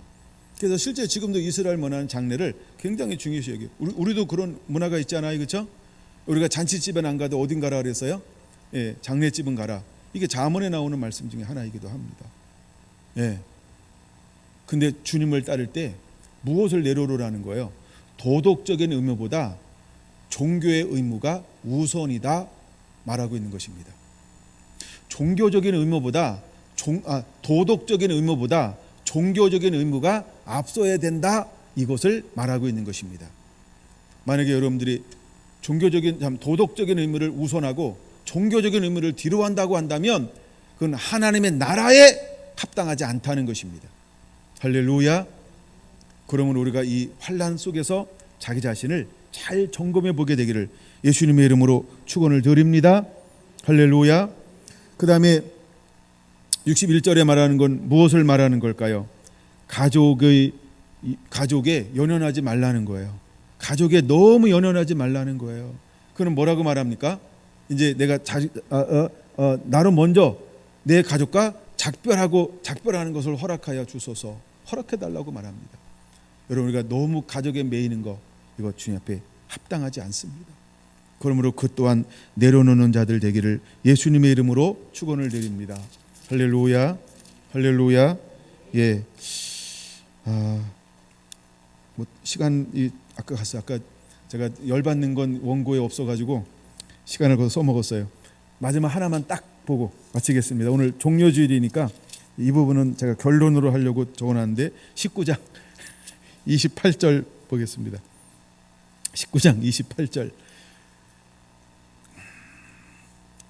그래서 실제 지금도 이스라엘 문화는 장례를 굉장히 중요시 여겨요. 우리도 그런 문화가 있잖아요, 그렇죠? 우리가 잔치집엔 안 가도 어딘 가라 그랬어요? 예, 장례집은 가라. 이게 잠언에 나오는 말씀 중에 하나이기도 합니다. 예. 근데 주님을 따를 때 무엇을 내려놓으라는 거예요? 도덕적인 의무보다 종교의 의무가 우선이다 말하고 있는 것입니다. 종교적인 의무보다 도덕적인 의무보다 종교적인 의무가 앞서야 된다, 이것을 말하고 있는 것입니다. 만약에 여러분들이 도덕적인 의무를 우선하고 종교적인 의무를 뒤로 한다고 한다면 그건 하나님의 나라에 합당하지 않다는 것입니다. 할렐루야. 그러면 우리가 이 환난 속에서 자기 자신을 잘 점검해 보게 되기를 예수님의 이름으로 축원을 드립니다. 할렐루야. 그 다음에 61절에 말하는 건 무엇을 말하는 걸까요? 가족에 연연하지 말라는 거예요. 가족에 너무 연연하지 말라는 거예요. 그는 뭐라고 말합니까? 이제 내가 나로 먼저 내 가족과 작별하는 것을 허락하여 주소서. 허락해 달라고 말합니다. 여러분, 우리가 너무 가족에 매이는 거, 이거 주님 앞에 합당하지 않습니다. 그러므로 그 또한 내려놓는 자들 되기를 예수님의 이름으로 축원을 드립니다. 할렐루야, 할렐루야. 예, 뭐 시간이 아까 제가 열받는 건 원고에 없어가지고 시간을 거기서 써먹었어요. 마지막 하나만 딱 보고 마치겠습니다. 오늘 종료주일이니까 이 부분은 제가 결론으로 하려고 적어놨는데 19장 28절 보겠습니다. 19장 28절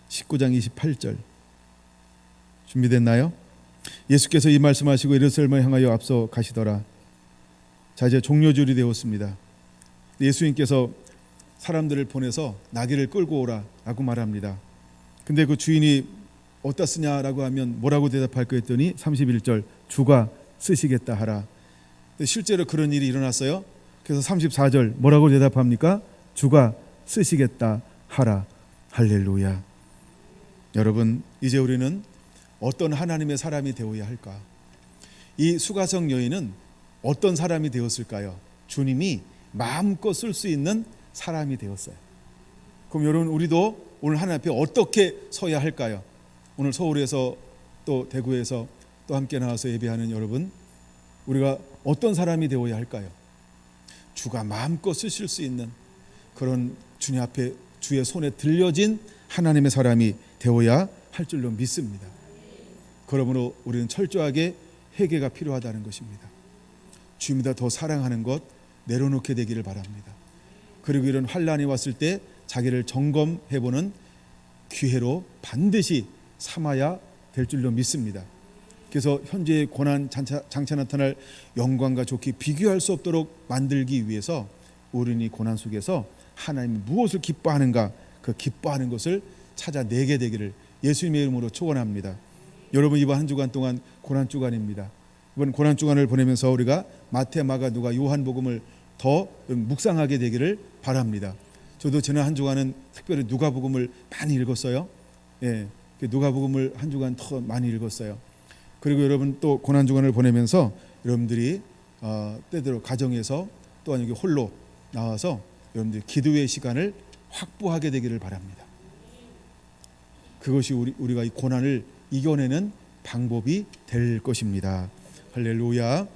19장 28절 준비됐나요? 예수께서 이 말씀하시고 예루살렘을 향하여 앞서 가시더라. 자, 이제 종료주일이 되었습니다. 예수님께서 사람들을 보내서 나귀를 끌고 오라 라고 말합니다. 근데 그 주인이 어디다 쓰냐라고 하면 뭐라고 대답할까 했더니 31절 주가 쓰시겠다 하라. 근데 실제로 그런 일이 일어났어요. 그래서 34절 뭐라고 대답합니까? 주가 쓰시겠다 하라. 할렐루야. 여러분, 이제 우리는 어떤 하나님의 사람이 되어야 할까? 이 수가성 여인은 어떤 사람이 되었을까요? 주님이 마음껏 쓸 수 있는 사람이 되었어요. 그럼 여러분, 우리도 오늘 하나님 앞에 어떻게 서야 할까요? 오늘 서울에서 또 대구에서 또 함께 나와서 예배하는 여러분, 우리가 어떤 사람이 되어야 할까요? 주가 마음껏 쓰실 수 있는 그런 주님 앞에 주의 손에 들려진 하나님의 사람이 되어야 할 줄로 믿습니다. 그러므로 우리는 철저하게 회개가 필요하다는 것입니다. 주님보다 더 사랑하는 것 내려놓게 되기를 바랍니다. 그리고 이런 환난이 왔을 때 자기를 점검해보는 기회로 반드시 삼아야 될 줄로 믿습니다. 그래서 현재의 고난 장차 나타날 영광과 좋게 비교할 수 없도록 만들기 위해서 우리는 이 고난 속에서 하나님이 무엇을 기뻐하는가, 그 기뻐하는 것을 찾아내게 되기를 예수님의 이름으로 축원합니다. 여러분, 이번 한 주간 동안 고난 주간입니다. 이번 고난 주간을 보내면서 우리가 마태, 마가, 누가, 요한복음을 더 묵상하게 되기를 바랍니다. 저도 지난 한 주간은 특별히 누가복음을 많이 읽었어요. 예, 누가복음을 한 주간 더 많이 읽었어요. 그리고 여러분, 또 고난 주간을 보내면서 여러분들이 때대로 가정에서 또한 여기 홀로 나와서 여러분들이 기도의 시간을 확보하게 되기를 바랍니다. 그것이 우리가 이 고난을 이겨내는 방법이 될 것입니다. 할렐루야.